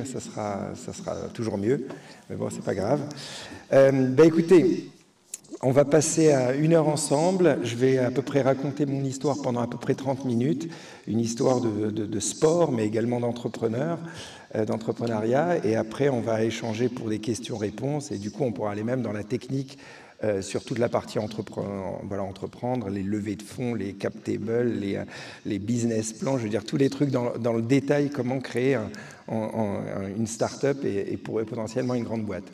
ça sera toujours mieux. Mais bon, c'est pas grave. Écoutez, on va passer à 1 heure ensemble. Je vais à peu près raconter mon histoire pendant à peu près 30 minutes. Une histoire de sport, mais également d'entrepreneuriat. Et après, on va échanger pour des questions-réponses. Et du coup, on pourra aller même dans la technique sur toute la partie entreprendre, les levées de fonds, les cap tables, les business plans, je veux dire tous les trucs dans le détail, comment créer une start-up et potentiellement une grande boîte.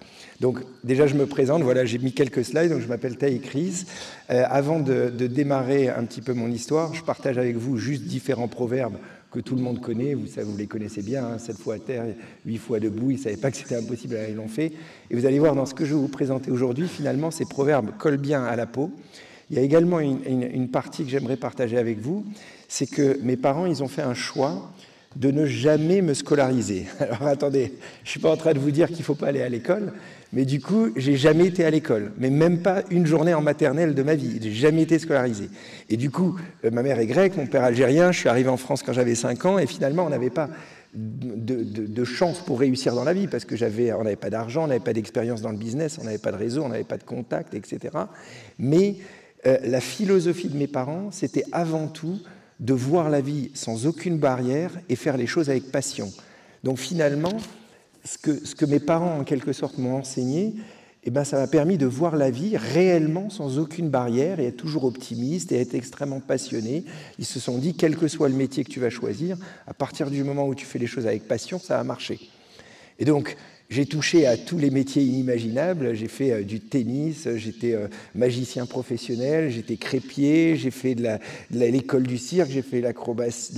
Donc déjà je me présente, voilà, j'ai mis quelques slides, donc je m'appelle Taïk Riz. Avant de démarrer un petit peu mon histoire, je partage avec vous juste différents proverbes que tout le monde connaît, vous les connaissez bien, hein, 7 fois à terre, 8 fois debout, ils ne savaient pas que c'était impossible, ils l'ont fait. Et vous allez voir dans ce que je vais vous présenter aujourd'hui, finalement, ces proverbes collent bien à la peau. Il y a également une partie que j'aimerais partager avec vous, c'est que mes parents, ils ont fait un choix de ne jamais me scolariser. Alors attendez, je ne suis pas en train de vous dire qu'il ne faut pas aller à l'école, mais du coup, j'ai jamais été à l'école, mais même pas une journée en maternelle de ma vie. J'ai jamais été scolarisé. Et du coup, ma mère est grecque, mon père algérien. Je suis arrivé en France quand j'avais 5 ans, et finalement, on n'avait pas de chance pour réussir dans la vie parce que on n'avait pas d'argent, on n'avait pas d'expérience dans le business, on n'avait pas de réseau, on n'avait pas de contact, etc. Mais la philosophie de mes parents, c'était avant tout de voir la vie sans aucune barrière et faire les choses avec passion. Donc finalement, ce que mes parents, en quelque sorte, m'ont enseigné, eh ben, ça m'a permis de voir la vie réellement sans aucune barrière et être toujours optimiste et être extrêmement passionné. Ils se sont dit, quel que soit le métier que tu vas choisir, à partir du moment où tu fais les choses avec passion, ça va marcher. Et donc, j'ai touché à tous les métiers inimaginables. J'ai fait du tennis, j'étais magicien professionnel, j'étais crépier, j'ai fait de l'école du cirque, j'ai fait de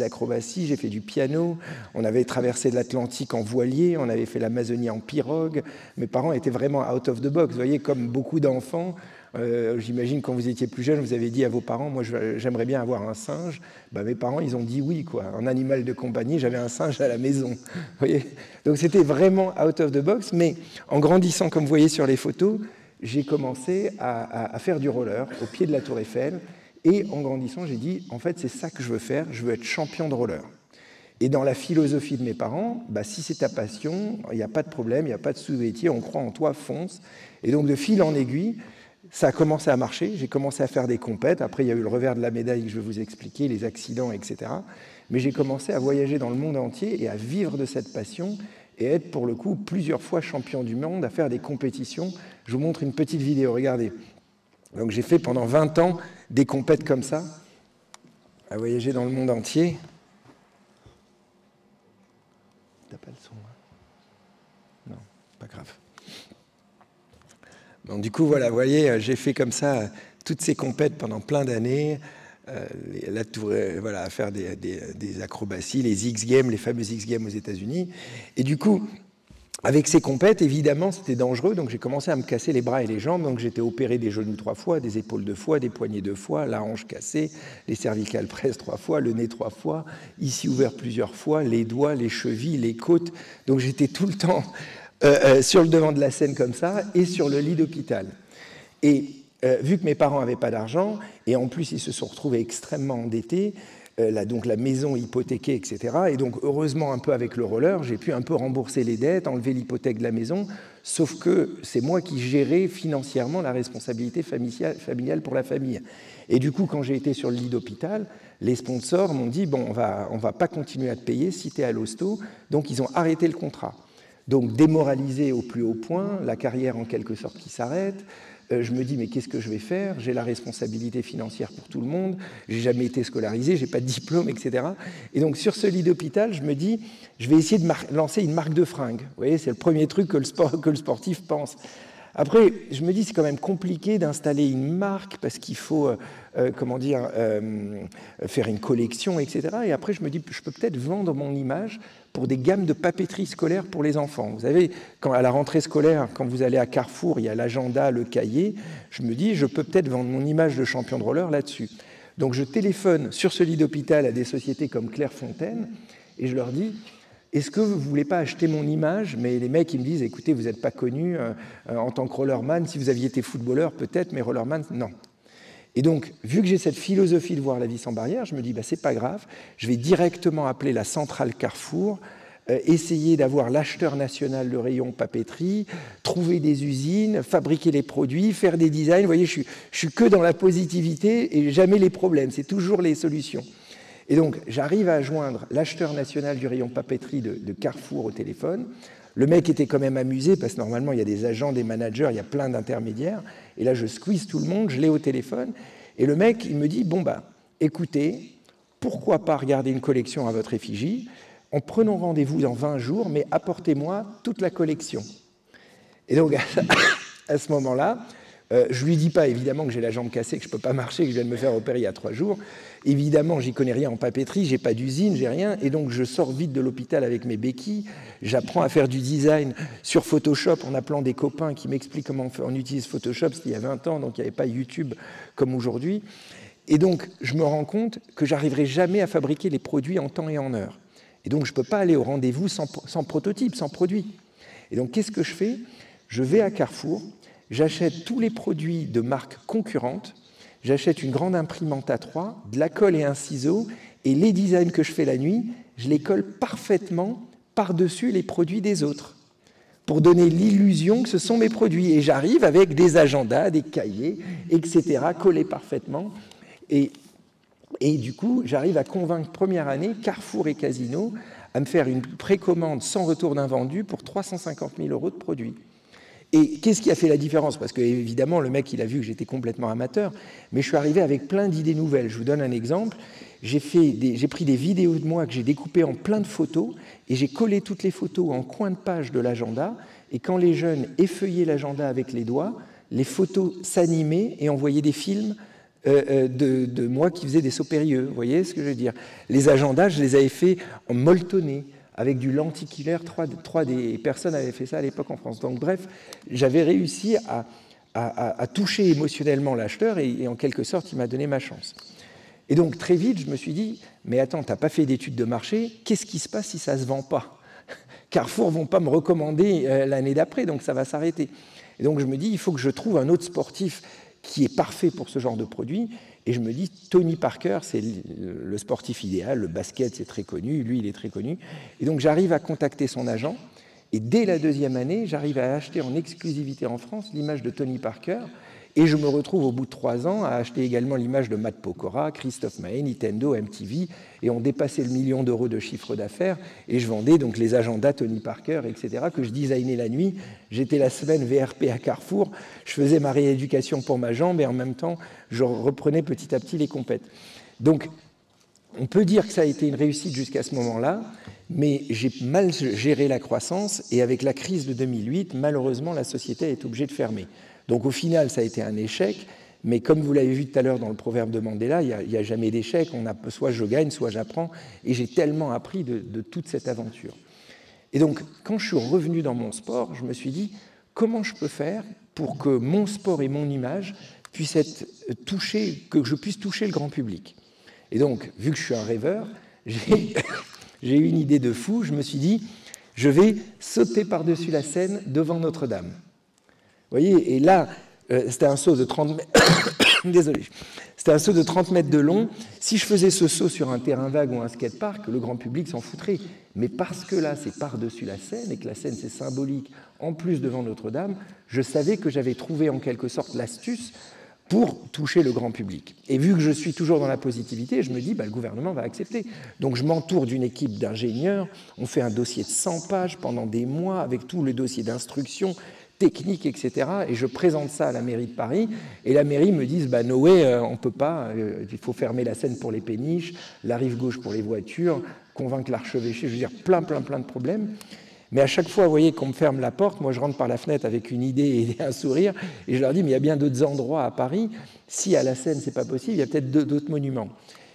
l'acrobatie, j'ai fait du piano. On avait traversé de l'Atlantique en voilier, on avait fait l'Amazonie en pirogue. Mes parents étaient vraiment out of the box. Vous voyez, comme beaucoup d'enfants, j'imagine quand vous étiez plus jeune, vous avez dit à vos parents, moi j'aimerais bien avoir un singe. Ben, mes parents, ils ont dit oui, quoi. En animal de compagnie, j'avais un singe à la maison. Vous voyez, donc c'était vraiment out of the box, mais en grandissant, comme vous voyez sur les photos, j'ai commencé à faire du roller au pied de la Tour Eiffel. Et en grandissant, j'ai dit, en fait, c'est ça que je veux faire, je veux être champion de roller. Et dans la philosophie de mes parents, bah, si c'est ta passion, il n'y a pas de problème, il n'y a pas de sous-métier, on croit en toi, fonce. Et donc de fil en aiguille, ça a commencé à marcher, j'ai commencé à faire des compètes. Après, il y a eu le revers de la médaille que je vais vous expliquer, les accidents, etc. Mais j'ai commencé à voyager dans le monde entier et à vivre de cette passion et être, pour le coup, plusieurs fois champion du monde, à faire des compétitions. Je vous montre une petite vidéo, regardez. Donc j'ai fait pendant 20 ans des compètes comme ça, à voyager dans le monde entier. T'as pas le son, hein? Non, pas grave. Donc, du coup, voilà, vous voyez, j'ai fait comme ça toutes ces compètes pendant plein d'années, voilà, à faire des acrobaties, les X-Games, les fameux X-Games aux États-Unis. Et du coup, avec ces compètes, évidemment, c'était dangereux, donc j'ai commencé à me casser les bras et les jambes. Donc j'étais opéré des genoux 3 fois, des épaules 2 fois, des poignets 2 fois, la hanche cassée, les cervicales presses 3 fois, le nez 3 fois, ici ouvert plusieurs fois, les doigts, les chevilles, les côtes. Donc j'étais tout le temps sur le devant de la scène comme ça et sur le lit d'hôpital. Et vu que mes parents n'avaient pas d'argent, et en plus ils se sont retrouvés extrêmement endettés, donc la maison hypothéquée, etc. Et donc heureusement un peu avec le roller, j'ai pu un peu rembourser les dettes, enlever l'hypothèque de la maison, sauf que c'est moi qui gérais financièrement la responsabilité familiale pour la famille. Et du coup, quand j'ai été sur le lit d'hôpital, les sponsors m'ont dit, bon, on va pas continuer à te payer si tu es à l'hosto, donc ils ont arrêté le contrat. Donc démoralisé au plus haut point, la carrière en quelque sorte qui s'arrête. Je me dis, mais qu'est-ce que je vais faire? J'ai la responsabilité financière pour tout le monde, j'ai jamais été scolarisé, j'ai pas de diplôme, etc. Et donc sur ce lit d'hôpital, je me dis, je vais essayer de lancer une marque de fringues. Vous voyez, c'est le premier truc que le sportif pense. Après, je me dis, c'est quand même compliqué d'installer une marque parce qu'il faut, faire une collection, etc. Et après, je me dis, je peux peut-être vendre mon image pour des gammes de papeterie scolaire pour les enfants. Vous savez, quand à la rentrée scolaire, quand vous allez à Carrefour, il y a l'agenda, le cahier. Je me dis, je peux peut-être vendre mon image de champion de roller là-dessus. Donc, je téléphone sur ce lit d'hôpital à des sociétés comme Clairefontaine et je leur dis, est-ce que vous ne voulez pas acheter mon image? Mais les mecs, ils me disent, écoutez, vous n'êtes pas connu en tant que rollerman. Si vous aviez été footballeur, peut-être, mais rollerman, non. Et donc, vu que j'ai cette philosophie de voir la vie sans barrière, je me dis, bah, c'est pas grave, je vais directement appeler la centrale Carrefour essayer d'avoir l'acheteur national de rayon papeterie, trouver des usines, fabriquer les produits, faire des designs. Vous voyez, je suis que dans la positivité et jamais les problèmes, c'est toujours les solutions. Et donc, j'arrive à joindre l'acheteur national du rayon papeterie de Carrefour au téléphone. Le mec était quand même amusé parce que normalement, il y a des agents, des managers, il y a plein d'intermédiaires. Et là, je squeeze tout le monde, je l'ai au téléphone. Et le mec, il me dit, bon, bah, écoutez, pourquoi pas regarder une collection à votre effigie en prenant rendez-vous dans 20 jours, mais apportez-moi toute la collection. Et donc, à ce moment-là, je ne lui dis pas évidemment que j'ai la jambe cassée, que je ne peux pas marcher, que je viens de me faire opérer il y a 3 jours. Évidemment, j'y connais rien en papeterie, je n'ai pas d'usine, j'ai rien. Et donc, je sors vite de l'hôpital avec mes béquilles. J'apprends à faire du design sur Photoshop en appelant des copains qui m'expliquent comment on utilise Photoshop. C'était il y a 20 ans, donc il n'y avait pas YouTube comme aujourd'hui. Et donc, je me rends compte que j'arriverai jamais à fabriquer les produits en temps et en heure. Et donc, je ne peux pas aller au rendez-vous sans prototype, sans produit. Et donc, qu'est-ce que je fais? Je vais à Carrefour, j'achète tous les produits de marques concurrentes, j'achète une grande imprimante A3, de la colle et un ciseau, et les designs que je fais la nuit, je les colle parfaitement par-dessus les produits des autres, pour donner l'illusion que ce sont mes produits. Et j'arrive avec des agendas, des cahiers, etc., collés parfaitement. Et du coup, j'arrive à convaincre, première année, Carrefour et Casino à me faire une précommande sans retour d'invendu pour 350 000 € de produits. Et qu'est-ce qui a fait la différence? Parce que, évidemment, le mec, il a vu que j'étais complètement amateur, mais je suis arrivé avec plein d'idées nouvelles. Je vous donne un exemple. J'ai pris des vidéos de moi que j'ai découpées en plein de photos, et j'ai collé toutes les photos en coin de page de l'agenda, et quand les jeunes effeuillaient l'agenda avec les doigts, les photos s'animaient et envoyaient des films de moi qui faisais des sauts périlleux. Vous voyez ce que je veux dire? Les agendas, je les avais faits en molletonné, avec du lentikiller. 3 des personnes avaient fait ça à l'époque en France. Donc bref, j'avais réussi à toucher émotionnellement l'acheteur et en quelque sorte, il m'a donné ma chance. Et donc très vite, je me suis dit, mais attends, tu n'as pas fait d'études de marché, qu'est-ce qui se passe si ça ne se vend pas? Carrefour ne vont pas me recommander l'année d'après, donc ça va s'arrêter. Et donc je me dis, il faut que je trouve un autre sportif qui est parfait pour ce genre de produit. Et je me dis, Tony Parker, c'est le sportif idéal, le basket, c'est très connu, lui, il est très connu. Et donc, j'arrive à contacter son agent, et dès la 2e année, j'arrive à acheter en exclusivité en France l'image de Tony Parker, et je me retrouve au bout de 3 ans à acheter également l'image de Matt Pokora, Christophe Maé, Nintendo, MTV, et on dépassait le 1 million d'euros de chiffre d'affaires, et je vendais donc les agendas Tony Parker, etc., que je designais la nuit. J'étais la semaine VRP à Carrefour, je faisais ma rééducation pour ma jambe, et en même temps, je reprenais petit à petit les compètes. Donc, on peut dire que ça a été une réussite jusqu'à ce moment-là, mais j'ai mal géré la croissance, et avec la crise de 2008, malheureusement, la société a été obligée de fermer. Donc au final, ça a été un échec, mais comme vous l'avez vu tout à l'heure dans le proverbe de Mandela, il n'y a jamais d'échec, soit je gagne, soit j'apprends, et j'ai tellement appris de toute cette aventure. Et donc, quand je suis revenu dans mon sport, je me suis dit, comment je peux faire pour que mon sport et mon image puissent être touchés, que je puisse toucher le grand public? Et donc, vu que je suis un rêveur, j'ai eu une idée de fou, je me suis dit, je vais sauter par-dessus la Seine devant Notre-Dame. Vous voyez, et là, c'était un saut de 30 mètres. Désolé. C'était un saut de 30 mètres de long. Si je faisais ce saut sur un terrain vague ou un skatepark, le grand public s'en foutrait. Mais parce que là, c'est par-dessus la Seine, et que la Seine, c'est symbolique, en plus devant Notre-Dame, je savais que j'avais trouvé en quelque sorte l'astuce pour toucher le grand public. Et vu que je suis toujours dans la positivité, je me dis, le gouvernement va accepter. Donc je m'entoure d'une équipe d'ingénieurs, on fait un dossier de 100 pages pendant des mois, avec tout le dossier d'instruction, technique, etc. Et je présente ça à la mairie de Paris, et la mairie me dit, no way, on ne peut pas, il faut fermer la Seine pour les péniches, la rive gauche pour les voitures, convaincre l'archevêché, je veux dire, plein de problèmes. Mais à chaque fois, vous voyez, qu'on me ferme la porte, moi je rentre par la fenêtre avec une idée et un sourire, et je leur dis, mais il y a bien d'autres endroits à Paris, si à la Seine c'est pas possible, il y a peut-être d'autres monuments.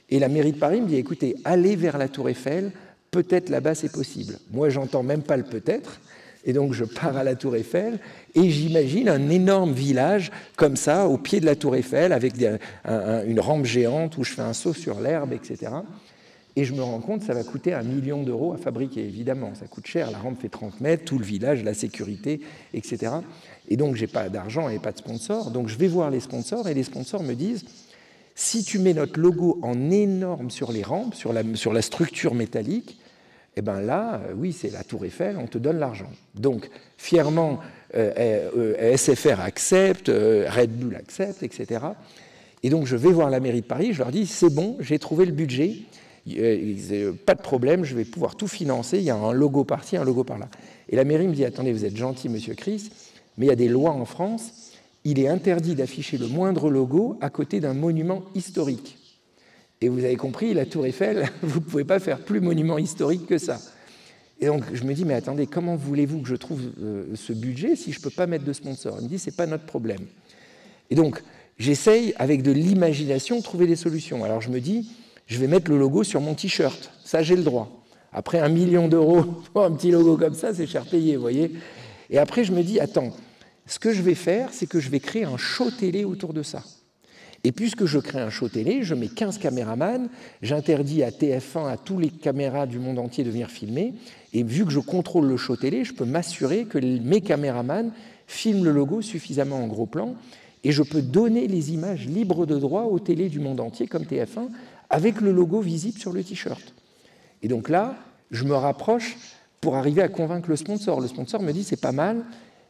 Et la mairie de Paris me dit, écoutez, allez vers la Tour Eiffel, peut-être là-bas c'est possible. Moi j'entends même pas le peut-être, et donc je pars à la Tour Eiffel, et j'imagine un énorme village comme ça, au pied de la Tour Eiffel, avec une rampe géante où je fais un saut sur l'herbe, etc. Et je me rends compte que ça va coûter 1 million d'euros à fabriquer, évidemment. Ça coûte cher, la rampe fait 30 mètres, tout le village, la sécurité, etc. Et donc, je n'ai pas d'argent et pas de sponsor. Donc, je vais voir les sponsors, et les sponsors me disent, si tu mets notre logo en énorme sur les rampes, sur la structure métallique, Eh bien là, oui, c'est la Tour Eiffel, on te donne l'argent. Donc, fièrement, SFR accepte, Red Bull accepte, etc. Et donc, je vais voir la mairie de Paris, je leur dis, c'est bon, j'ai trouvé le budget, pas de problème, je vais pouvoir tout financer, il y a un logo par-ci, un logo par-là. Et la mairie me dit, attendez, vous êtes gentil, monsieur Chris, mais il y a des lois en France, il est interdit d'afficher le moindre logo à côté d'un monument historique. Et vous avez compris, la Tour Eiffel, vous ne pouvez pas faire plus monument historique que ça. Et donc, je me dis, mais attendez, comment voulez-vous que je trouve ce budget si je ne peux pas mettre de sponsor? Il me dit, ce n'est pas notre problème. Et donc, j'essaye, avec de l'imagination, de trouver des solutions. Alors, je me dis, je vais mettre le logo sur mon T-shirt. Ça, j'ai le droit. Après 1 million d'euros pour un petit logo comme ça, c'est cher payé, vous voyez. Et après, je me dis, attends, ce que je vais faire, c'est que je vais créer un show télé autour de ça. Et puisque je crée un show télé, je mets 15 caméramans, j'interdis à TF1, à tous les caméras du monde entier de venir filmer, et vu que je contrôle le show télé, je peux m'assurer que mes caméramans filment le logo suffisamment en gros plan, et je peux donner les images libres de droit aux télés du monde entier, comme TF1, avec le logo visible sur le t-shirt. Et donc là, je me rapproche pour arriver à convaincre le sponsor. Le sponsor me dit, c'est pas mal,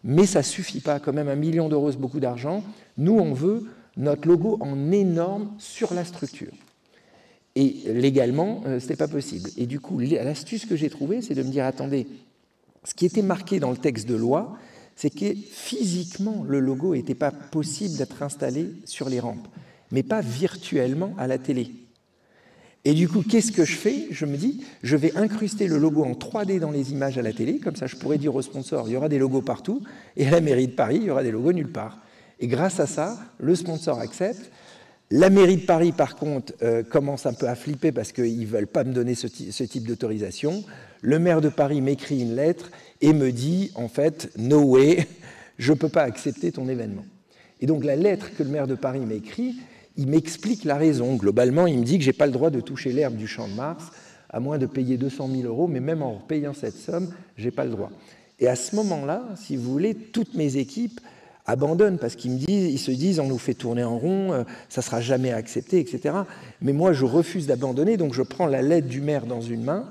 mais ça suffit pas, quand même 1 million d'euros, c'est beaucoup d'argent. Nous, on veut notre logo en énorme sur la structure. Et légalement, ce n'était pas possible. Et du coup, l'astuce que j'ai trouvée, c'est de me dire, attendez, ce qui était marqué dans le texte de loi, c'est que physiquement, le logo n'était pas possible d'être installé sur les rampes, mais pas virtuellement à la télé. Et du coup, qu'est-ce que je fais? Je me dis, je vais incruster le logo en 3D dans les images à la télé, comme ça je pourrais dire au sponsor, il y aura des logos partout, et à la mairie de Paris, il y aura des logos nulle part. Et grâce à ça, le sponsor accepte. La mairie de Paris, par contre, commence un peu à flipper parce qu'ils ne veulent pas me donner ce type d'autorisation. Le maire de Paris m'écrit une lettre et me dit, en fait, no way, je ne peux pas accepter ton événement. Et donc la lettre que le maire de Paris m'écrit, il m'explique la raison. Globalement, il me dit que je n'ai pas le droit de toucher l'herbe du Champ de Mars, à moins de payer 200 000 euros, mais même en payant cette somme, je n'ai pas le droit. Et à ce moment-là, si vous voulez, toutes mes équipes abandonnent parce ils se disent on nous fait tourner en rond, ça ne sera jamais accepté, etc. Mais moi, je refuse d'abandonner, donc je prends la lettre du maire dans une main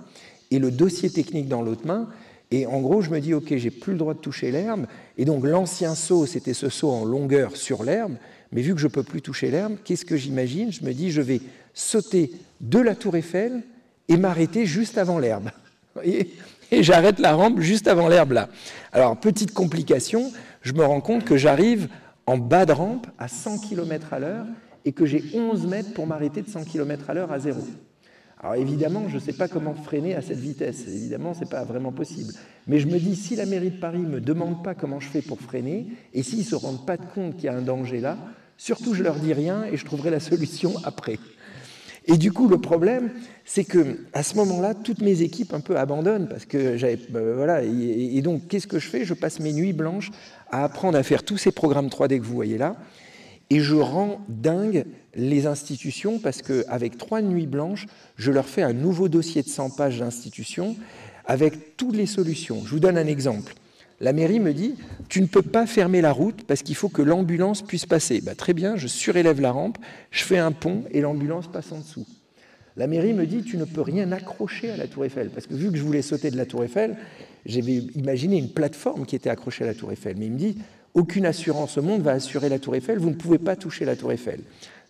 et le dossier technique dans l'autre main. Et en gros, je me dis, OK, j'ai plus le droit de toucher l'herbe. Et donc, l'ancien saut, c'était ce saut en longueur sur l'herbe. Mais vu que je ne peux plus toucher l'herbe, qu'est-ce que j'imagine? Je me dis, je vais sauter de la Tour Eiffel et m'arrêter juste avant l'herbe. Vous voyez? Et j'arrête la rampe juste avant l'herbe, là. Alors, petite complication, je me rends compte que j'arrive en bas de rampe à 100 km/h et que j'ai 11 mètres pour m'arrêter de 100 km/h à zéro. Alors évidemment, je ne sais pas comment freiner à cette vitesse. Évidemment, ce n'est pas vraiment possible. Mais je me dis, si la mairie de Paris ne me demande pas comment je fais pour freiner, et s'ils ne se rendent pas compte qu'il y a un danger là, surtout je ne leur dis rien et je trouverai la solution après. Et du coup, le problème, c'est qu'à ce moment-là, toutes mes équipes un peu abandonnent parce que j'avais... voilà, et donc, qu'est-ce que je fais? Je passe mes nuits blanches à apprendre à faire tous ces programmes 3D que vous voyez là, et je rends dingue les institutions parce qu'avec 3 nuits blanches, je leur fais un nouveau dossier de 100 pages d'institution avec toutes les solutions. Je vous donne un exemple. La mairie me dit, tu ne peux pas fermer la route parce qu'il faut que l'ambulance puisse passer. Ben, très bien, je surélève la rampe, je fais un pont et l'ambulance passe en dessous. La mairie me dit, tu ne peux rien accrocher à la Tour Eiffel. Parce que vu que je voulais sauter de la Tour Eiffel, j'avais imaginé une plateforme qui était accrochée à la Tour Eiffel. Mais il me dit, aucune assurance au monde va assurer la Tour Eiffel, vous ne pouvez pas toucher la Tour Eiffel.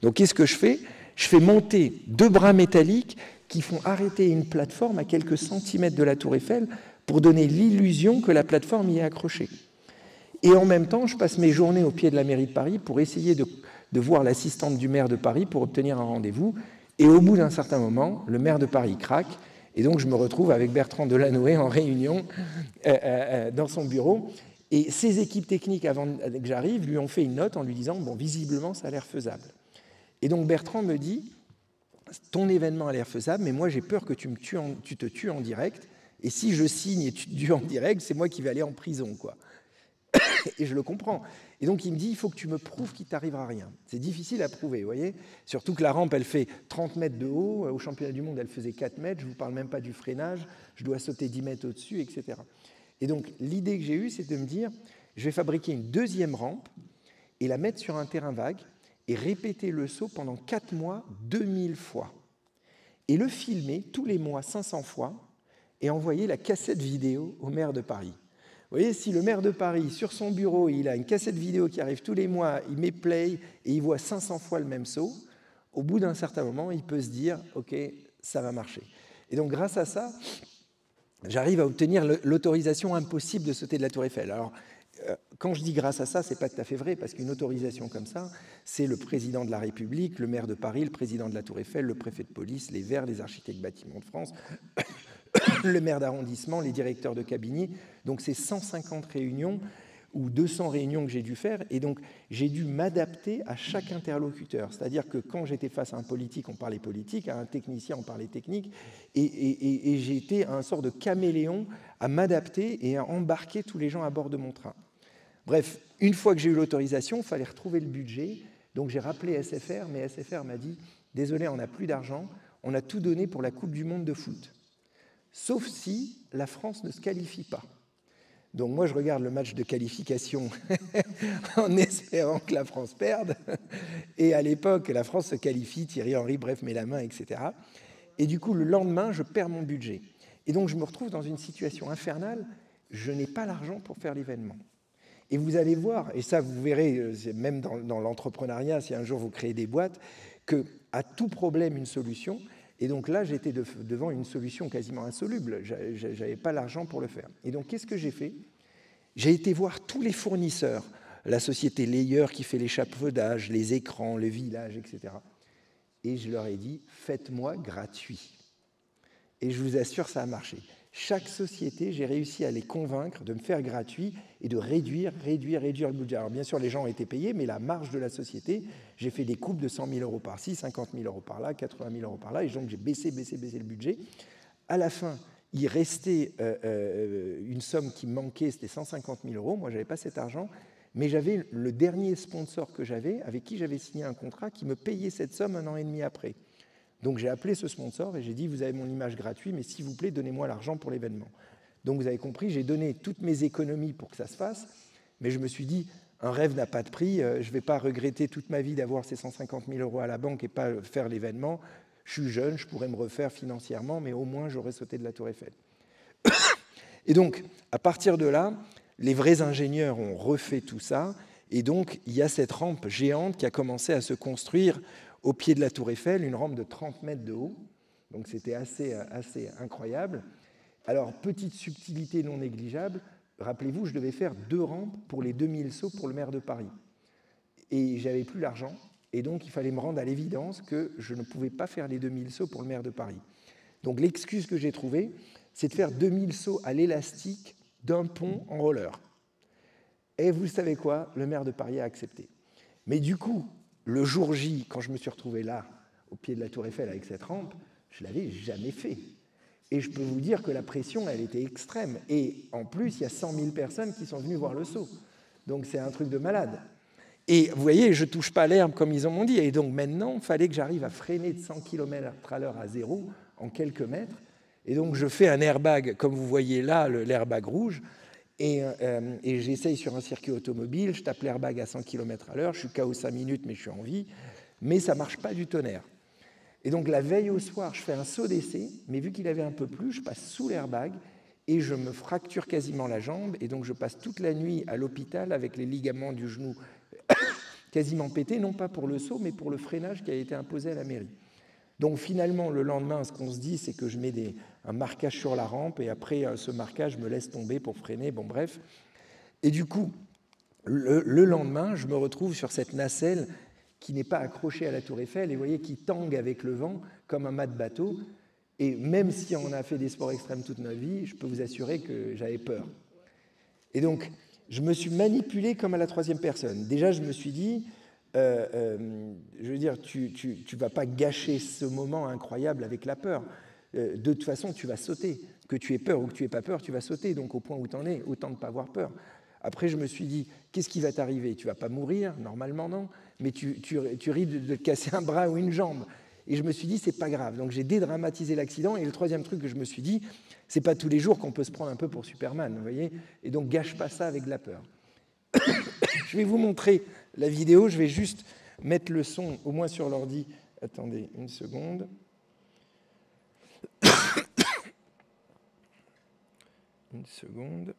Donc qu'est-ce que je fais? Je fais monter 2 bras métalliques qui font arrêter une plateforme à quelques centimètres de la Tour Eiffel pour donner l'illusion que la plateforme y est accrochée. Et en même temps, je passe mes journées au pied de la mairie de Paris pour essayer de voir l'assistante du maire de Paris pour obtenir un rendez-vous. Et au bout d'un certain moment, le maire de Paris craque. Et donc, je me retrouve avec Bertrand Delanoë en réunion dans son bureau. Et ses équipes techniques, avant que j'arrive, lui ont fait une note en lui disant « Bon, visiblement, ça a l'air faisable ». Et donc, Bertrand me dit « Ton événement a l'air faisable, mais moi, j'ai peur que tu te tues en direct. Et si je signe et tu te tues en direct, c'est moi qui vais aller en prison, quoi. » Et je le comprends. Et donc, il me dit, il faut que tu me prouves qu'il ne t'arrivera rien. C'est difficile à prouver, vous voyez. Surtout que la rampe, elle fait 30 mètres de haut. Au championnat du monde, elle faisait 4 mètres. Je ne vous parle même pas du freinage. Je dois sauter 10 mètres au-dessus, etc. Et donc, l'idée que j'ai eue, c'est de me dire, je vais fabriquer une deuxième rampe et la mettre sur un terrain vague et répéter le saut pendant 4 mois, 2000 fois. Et le filmer tous les mois, 500 fois, et envoyer la cassette vidéo au maire de Paris. Vous voyez, si le maire de Paris, sur son bureau, il a une cassette vidéo qui arrive tous les mois, il met play et il voit 500 fois le même saut, au bout d'un certain moment, il peut se dire « Ok, ça va marcher ». Et donc, grâce à ça, j'arrive à obtenir l'autorisation impossible de sauter de la Tour Eiffel. Alors, quand je dis grâce à ça, ce n'est pas tout à fait vrai, parce qu'une autorisation comme ça, c'est le président de la République, le maire de Paris, le président de la Tour Eiffel, le préfet de police, les Verts, les architectes bâtiments de France, le maire d'arrondissement, les directeurs de cabinet. Donc, c'est 150 réunions ou 200 réunions que j'ai dû faire, et donc j'ai dû m'adapter à chaque interlocuteur. C'est-à-dire que quand j'étais face à un politique, on parlait politique, à un technicien, on parlait technique, et j'ai été un sort de caméléon à m'adapter et à embarquer tous les gens à bord de mon train. Bref, une fois que j'ai eu l'autorisation, il fallait retrouver le budget, donc j'ai rappelé SFR, mais SFR m'a dit « Désolé, on n'a plus d'argent, on a tout donné pour la Coupe du Monde de foot, sauf si la France ne se qualifie pas ». Donc moi, je regarde le match de qualification en espérant que la France perde. Et à l'époque, la France se qualifie, Thierry Henry, bref, met la main, etc. Et du coup, le lendemain, je perds mon budget. Et donc, je me retrouve dans une situation infernale. Je n'ai pas l'argent pour faire l'événement. Et vous allez voir, et ça, vous verrez, même dans l'entrepreneuriat, si un jour vous créez des boîtes, qu'à tout problème, une solution. Et donc là, j'étais devant une solution quasiment insoluble. Je n'avais pas l'argent pour le faire. Et donc, qu'est-ce que j'ai fait? J'ai été voir tous les fournisseurs, la société Layer qui fait l'échafaudage, les écrans, le village, etc. Et je leur ai dit, faites-moi gratuit. Et je vous assure, ça a marché. Chaque société, j'ai réussi à les convaincre de me faire gratuit et de réduire le budget. Alors bien sûr, les gens ont été payés, mais la marge de la société, j'ai fait des coupes de 100 000 euros par-ci, 50 000 euros par-là, 80 000 euros par-là, et donc j'ai baissé le budget. À la fin, il restait une somme qui me manquait, c'était 150 000 euros. Moi, je n'avais pas cet argent, mais j'avais le dernier sponsor que j'avais, avec qui j'avais signé un contrat, qui me payait cette somme 1 an et demi après. Donc j'ai appelé ce sponsor et j'ai dit, vous avez mon image gratuite, mais s'il vous plaît, donnez-moi l'argent pour l'événement. Donc vous avez compris, j'ai donné toutes mes économies pour que ça se fasse, mais je me suis dit, un rêve n'a pas de prix, je ne vais pas regretter toute ma vie d'avoir ces 150 000 euros à la banque et pas faire l'événement. Je suis jeune, je pourrais me refaire financièrement, mais au moins j'aurais sauté de la Tour Eiffel. Et donc, à partir de là, les vrais ingénieurs ont refait tout ça, et donc il y a cette rampe géante qui a commencé à se construire au pied de la Tour Eiffel, une rampe de 30 mètres de haut. Donc c'était assez incroyable. Alors, petite subtilité non négligeable, rappelez-vous, je devais faire 2 rampes pour les 2000 sauts pour le maire de Paris. Et j'avais plus l'argent, et donc il fallait me rendre à l'évidence que je ne pouvais pas faire les 2000 sauts pour le maire de Paris. Donc l'excuse que j'ai trouvée, c'est de faire 2000 sauts à l'élastique d'un pont en roller. Et vous savez quoi? Le maire de Paris a accepté. Mais du coup, le jour J, quand je me suis retrouvé là, au pied de la Tour Eiffel avec cette rampe, je ne l'avais jamais fait. Et je peux vous dire que la pression, elle était extrême. Et en plus, il y a 100 000 personnes qui sont venues voir le saut. Donc c'est un truc de malade. Et vous voyez, je ne touche pas l'herbe comme ils m'ont dit. Et donc maintenant, il fallait que j'arrive à freiner de 100 km/h à zéro en quelques mètres. Et donc je fais un airbag, comme vous voyez là, l'airbag rouge. Et j'essaye sur un circuit automobile, je tape l'airbag à 100 km/h, je suis KO 5 minutes, mais je suis en vie, mais ça ne marche pas du tonnerre. Et donc la veille au soir, je fais un saut d'essai, mais vu qu'il avait un peu plu, je passe sous l'airbag et je me fracture quasiment la jambe, et donc je passe toute la nuit à l'hôpital avec les ligaments du genou quasiment pétés, non pas pour le saut, mais pour le freinage qui a été imposé à la mairie. Donc finalement, le lendemain, ce qu'on se dit, c'est que je mets un marquage sur la rampe, et après ce marquage, je me laisse tomber pour freiner, bon bref. Et du coup, le lendemain, je me retrouve sur cette nacelle qui n'est pas accrochée à la Tour Eiffel, et vous voyez, qui tangue avec le vent comme un mât de bateau. Et même si on a fait des sports extrêmes toute notre vie, je peux vous assurer que j'avais peur. Et donc, je me suis manipulé comme à la 3e personne. Déjà, je me suis dit, je veux dire, tu vas pas gâcher ce moment incroyable avec la peur. De toute façon, tu vas sauter. Que tu aies peur ou que tu aies pas peur, tu vas sauter. Donc, au point où tu en es, autant ne pas avoir peur. Après, je me suis dit, qu'est-ce qui va t'arriver? Tu vas pas mourir, normalement non, mais tu risques de te casser un bras ou une jambe. Et je me suis dit, c'est pas grave. Donc, j'ai dédramatisé l'accident. Et le 3e truc que je me suis dit, c'est pas tous les jours qu'on peut se prendre un peu pour Superman, vous voyez? Et donc, gâche pas ça avec de la peur. Je vais vous montrer la vidéo. Je vais juste mettre le son, au moins sur l'ordi. Attendez une seconde. Une seconde.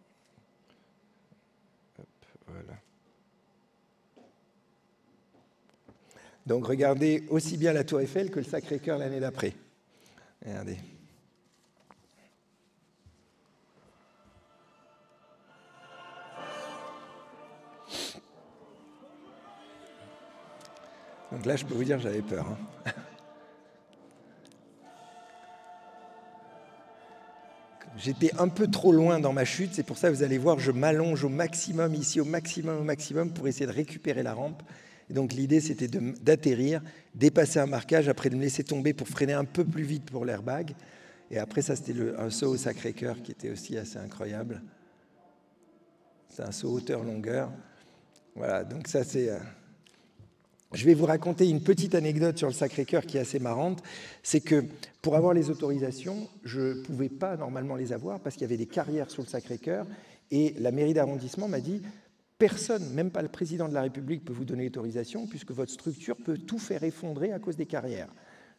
Hop, voilà. Donc regardez aussi bien la Tour Eiffel que le Sacré-Cœur l'année d'après. Regardez. Donc là, je peux vous dire, j'avais peur. Hein. J'étais un peu trop loin dans ma chute, c'est pour ça que vous allez voir, je m'allonge au maximum ici, au maximum, pour essayer de récupérer la rampe. Et donc l'idée, c'était d'atterrir, dépasser un marquage, après de me laisser tomber pour freiner un peu plus vite pour l'airbag. Et après, ça, c'était un saut au Sacré-Cœur qui était aussi assez incroyable. C'est un saut hauteur-longueur. Voilà, donc ça, c'est... Je vais vous raconter une petite anecdote sur le Sacré-Cœur qui est assez marrante. C'est que pour avoir les autorisations, je ne pouvais pas normalement les avoir parce qu'il y avait des carrières sur le Sacré-Cœur. Et la mairie d'arrondissement m'a dit « Personne, même pas le président de la République, peut vous donner l'autorisation puisque votre structure peut tout faire effondrer à cause des carrières. »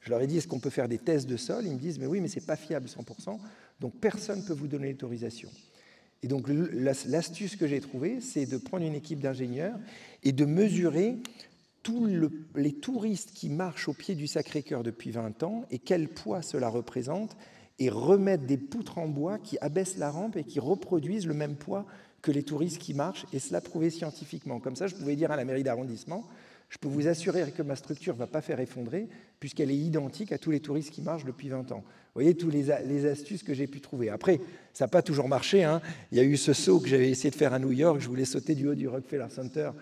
Je leur ai dit « Est-ce qu'on peut faire des tests de sol ?» Ils me disent « Mais oui, mais ce n'est pas fiable 100%. Donc personne ne peut vous donner l'autorisation. » Et donc l'astuce que j'ai trouvée, c'est de prendre une équipe d'ingénieurs et de mesurer tous les touristes qui marchent au pied du Sacré-Cœur depuis 20 ans et quel poids cela représente, et remettre des poutres en bois qui abaissent la rampe et qui reproduisent le même poids que les touristes qui marchent, et cela prouvé scientifiquement. Comme ça, je pouvais dire à la mairie d'arrondissement, je peux vous assurer que ma structure ne va pas faire effondrer, puisqu'elle est identique à tous les touristes qui marchent depuis 20 ans. Vous voyez, tous les astuces que j'ai pu trouver. Après, ça n'a pas toujours marché. Hein. Il y a eu ce saut que j'avais essayé de faire à New York, je voulais sauter du haut du Rockefeller Center,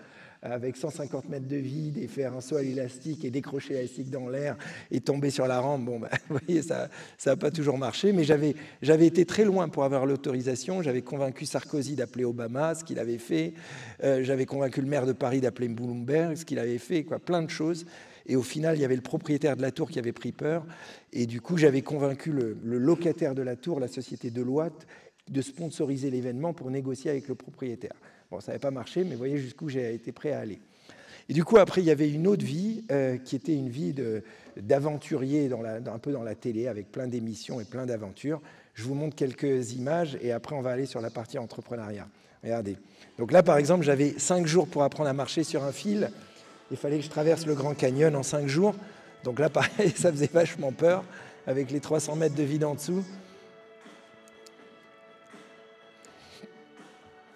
avec 150 mètres de vide et faire un saut à l'élastique et décrocher l'élastique dans l'air et tomber sur la rampe. Bon, vous voyez, ça n'a pas toujours marché, mais j'avais été très loin pour avoir l'autorisation. J'avais convaincu Sarkozy d'appeler Obama, ce qu'il avait fait. J'avais convaincu le maire de Paris d'appeler Bloomberg, ce qu'il avait fait, quoi, plein de choses. Et au final, il y avait le propriétaire de la tour qui avait pris peur. Et du coup, j'avais convaincu le locataire de la tour, la société Deloitte, de sponsoriser l'événement pour négocier avec le propriétaire. Bon, ça n'avait pas marché, mais vous voyez jusqu'où j'ai été prêt à aller. Et du coup, après, il y avait une autre vie qui était une vie d'aventurier un peu dans la télé, avec plein d'émissions et plein d'aventures. Je vous montre quelques images et après, on va aller sur la partie entrepreneuriat. Regardez. Donc là, par exemple, j'avais 5 jours pour apprendre à marcher sur un fil. Il fallait que je traverse le Grand Canyon en 5 jours. Donc là, pareil, ça faisait vachement peur, avec les 300 mètres de vide en dessous.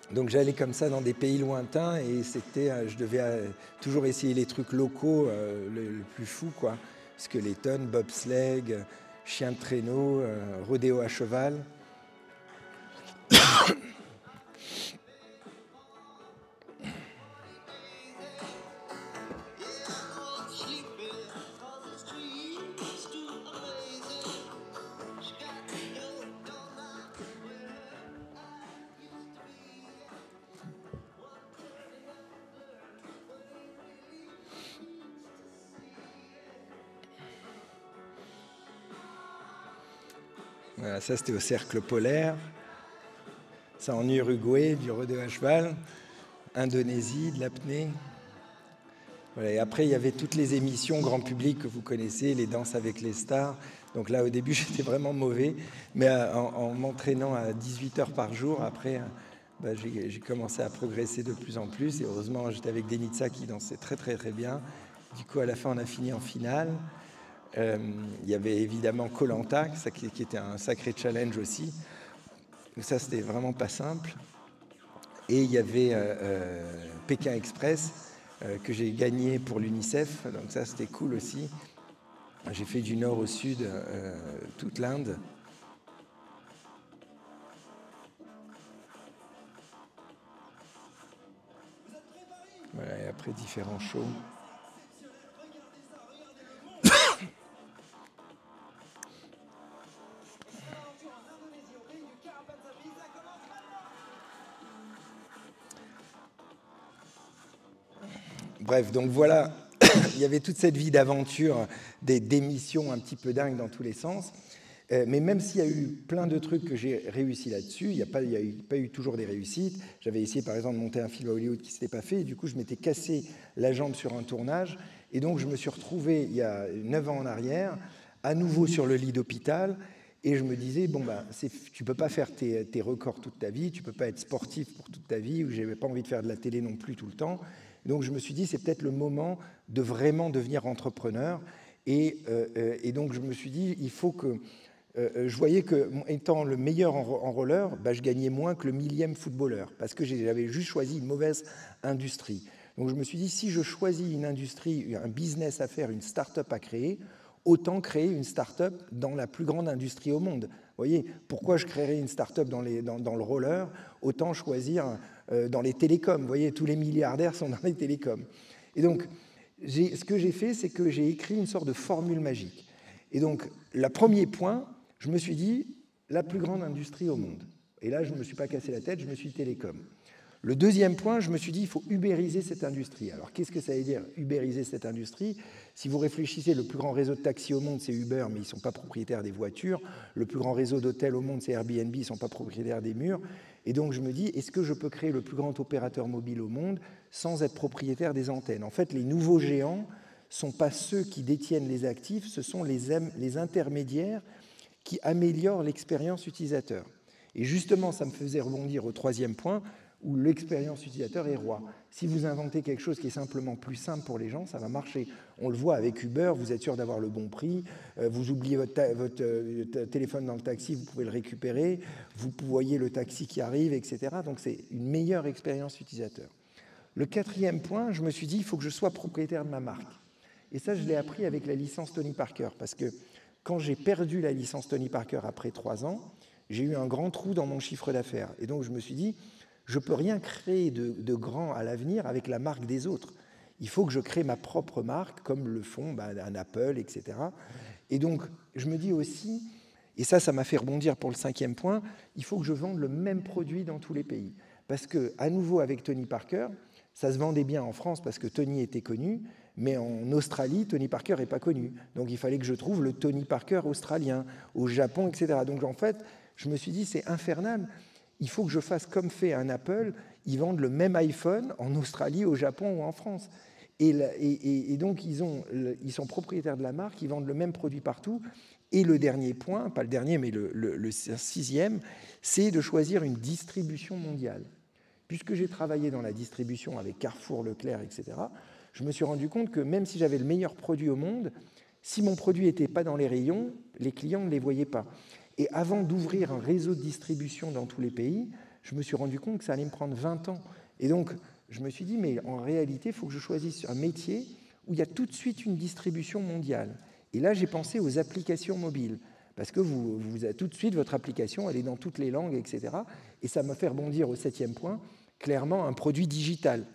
Donc j'allais comme ça dans des pays lointains et je devais toujours essayer les trucs locaux le plus fou, quoi. Skeleton, bobsleigh, chien de traîneau, rodéo à cheval. Voilà, ça c'était au cercle polaire. Ça en Uruguay, du rodéo à cheval. Indonésie, de l'apnée. Voilà, et après, il y avait toutes les émissions grand public que vous connaissez, les danses avec les stars. Donc là, au début, j'étais vraiment mauvais. Mais en m'entraînant à 18 heures par jour, après, j'ai commencé à progresser de plus en plus. Et heureusement, j'étais avec Denitsa qui dansait très, très, très bien. Du coup, à la fin, on a fini en finale. Il y avait évidemment Koh Lanta, qui était un sacré challenge aussi. Donc ça, c'était vraiment pas simple. Et il y avait Pékin Express, que j'ai gagné pour l'UNICEF. Donc ça, c'était cool aussi. J'ai fait du nord au sud toute l'Inde. Voilà, et après, différents shows. Bref, donc voilà, il y avait toute cette vie d'aventure, d'émissions un petit peu dingues dans tous les sens. Mais même s'il y a eu plein de trucs que j'ai réussi là-dessus, il n'y a pas eu toujours des réussites. J'avais essayé par exemple de monter un film à Hollywood qui ne s'était pas fait, et du coup je m'étais cassé la jambe sur un tournage, et donc je me suis retrouvé il y a 9 ans en arrière, à nouveau sur le lit d'hôpital, Et je me disais, bon, ben, tu ne peux pas faire tes records toute ta vie, tu ne peux pas être sportif pour toute ta vie, ou je n'avais pas envie de faire de la télé non plus tout le temps. Donc je me suis dit, c'est peut-être le moment de vraiment devenir entrepreneur. Et donc je me suis dit, il faut que... je voyais que, étant le meilleur en roller, ben, je gagnais moins que le millième footballeur, parce que j'avais juste choisi une mauvaise industrie. Donc je me suis dit, si je choisis une industrie, un business à faire, une start-up à créer, autant créer une start-up dans la plus grande industrie au monde. Vous voyez, pourquoi je créerais une start-up dans le roller, autant choisir dans les télécoms. Vous voyez, tous les milliardaires sont dans les télécoms. Et donc, ce que j'ai fait, c'est que j'ai écrit une sorte de formule magique. Et donc, le premier point, je me suis dit, la plus grande industrie au monde. Et là, je ne me suis pas cassé la tête, je me suis dit télécom. Le deuxième point, je me suis dit, il faut ubériser cette industrie. Alors, qu'est-ce que ça veut dire, ubériser cette industrie? Si vous réfléchissez, le plus grand réseau de taxis au monde, c'est Uber, mais ils ne sont pas propriétaires des voitures. Le plus grand réseau d'hôtels au monde, c'est Airbnb, ils ne sont pas propriétaires des murs. Et donc, je me dis, est-ce que je peux créer le plus grand opérateur mobile au monde sans être propriétaire des antennes? En fait, les nouveaux géants ne sont pas ceux qui détiennent les actifs, ce sont les intermédiaires qui améliorent l'expérience utilisateur. Et justement, ça me faisait rebondir au troisième point, où l'expérience utilisateur est roi. Si vous inventez quelque chose qui est simplement plus simple pour les gens, ça va marcher. On le voit avec Uber, vous êtes sûr d'avoir le bon prix, vous oubliez votre téléphone dans le taxi, vous pouvez le récupérer, vous voyez le taxi qui arrive, etc. Donc c'est une meilleure expérience utilisateur. Le quatrième point, je me suis dit, il faut que je sois propriétaire de ma marque. Et ça, je l'ai appris avec la licence Tony Parker, parce que quand j'ai perdu la licence Tony Parker après 3 ans, j'ai eu un grand trou dans mon chiffre d'affaires. Et donc je me suis dit, je ne peux rien créer de grand à l'avenir avec la marque des autres. Il faut que je crée ma propre marque, comme le font un Apple, etc. Et donc, je me dis aussi, et ça m'a fait rebondir pour le cinquième point, il faut que je vende le même produit dans tous les pays. Parce que, à nouveau, avec Tony Parker, ça se vendait bien en France parce que Tony était connu, mais en Australie, Tony Parker n'est pas connu. Donc, il fallait que je trouve le Tony Parker australien, au Japon, etc. Donc, en fait, je me suis dit, c'est infernal. Il faut que je fasse comme fait un Apple, ils vendent le même iPhone en Australie, au Japon ou en France. Et donc, ils sont propriétaires de la marque, ils vendent le même produit partout. Et le dernier point, pas le dernier, mais le sixième, c'est de choisir une distribution mondiale. Puisque j'ai travaillé dans la distribution avec Carrefour, Leclerc, etc., je me suis rendu compte que même si j'avais le meilleur produit au monde, si mon produit n'était pas dans les rayons, les clients ne les voyaient pas. Et avant d'ouvrir un réseau de distribution dans tous les pays, je me suis rendu compte que ça allait me prendre 20 ans. Et donc, je me suis dit, mais en réalité, il faut que je choisisse un métier où il y a tout de suite une distribution mondiale. Et là, j'ai pensé aux applications mobiles. Parce que vous avez tout de suite, votre application, elle est dans toutes les langues, etc. Et ça m'a fait rebondir au septième point, clairement un produit digital.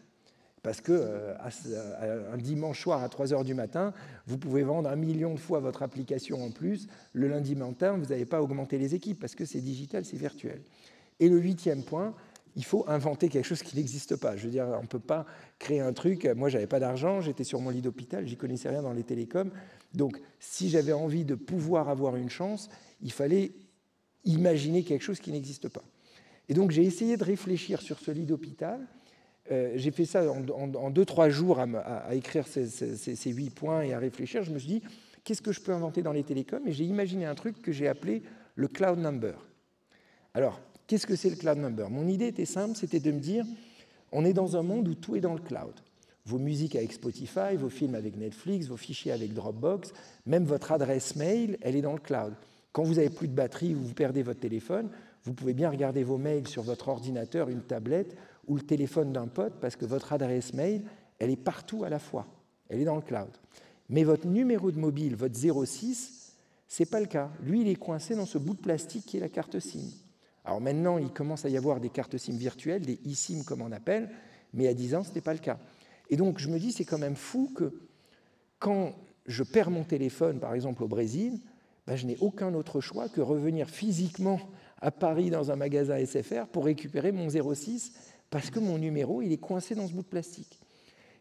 Parce qu'un dimanche soir à 3 heures du matin, vous pouvez vendre 1 million de fois votre application en plus. Le lundi matin, vous n'avez pas augmenté les équipes parce que c'est digital, c'est virtuel. Et le huitième point, il faut inventer quelque chose qui n'existe pas. Je veux dire, on ne peut pas créer un truc. Moi, je n'avais pas d'argent, j'étais sur mon lit d'hôpital, j'y connaissais rien dans les télécoms. Donc, si j'avais envie de pouvoir avoir une chance, il fallait imaginer quelque chose qui n'existe pas. Et donc, j'ai essayé de réfléchir sur ce lit d'hôpital. J'ai fait ça en 2-3 jours à écrire ces 8 points et à réfléchir. Je me suis dit, qu'est-ce que je peux inventer dans les télécoms? Et j'ai imaginé un truc que j'ai appelé le cloud number. Alors, qu'est-ce que c'est le cloud number? Mon idée était simple, c'était de me dire, on est dans un monde où tout est dans le cloud. Vos musiques avec Spotify, vos films avec Netflix, vos fichiers avec Dropbox, même votre adresse mail, elle est dans le cloud. Quand vous n'avez plus de batterie ou vous perdez votre téléphone, vous pouvez bien regarder vos mails sur votre ordinateur, une tablette ou le téléphone d'un pote parce que votre adresse mail, elle est partout à la fois. Elle est dans le cloud. Mais votre numéro de mobile, votre 06, ce n'est pas le cas. Lui, il est coincé dans ce bout de plastique qui est la carte SIM. Alors maintenant, il commence à y avoir des cartes SIM virtuelles, des eSIM comme on appelle, mais à 10 ans, ce n'était pas le cas. Et donc, je me dis, c'est quand même fou que quand je perds mon téléphone, par exemple au Brésil, je n'ai aucun autre choix que revenir physiquement à Paris dans un magasin SFR pour récupérer mon 06 parce que mon numéro, il est coincé dans ce bout de plastique.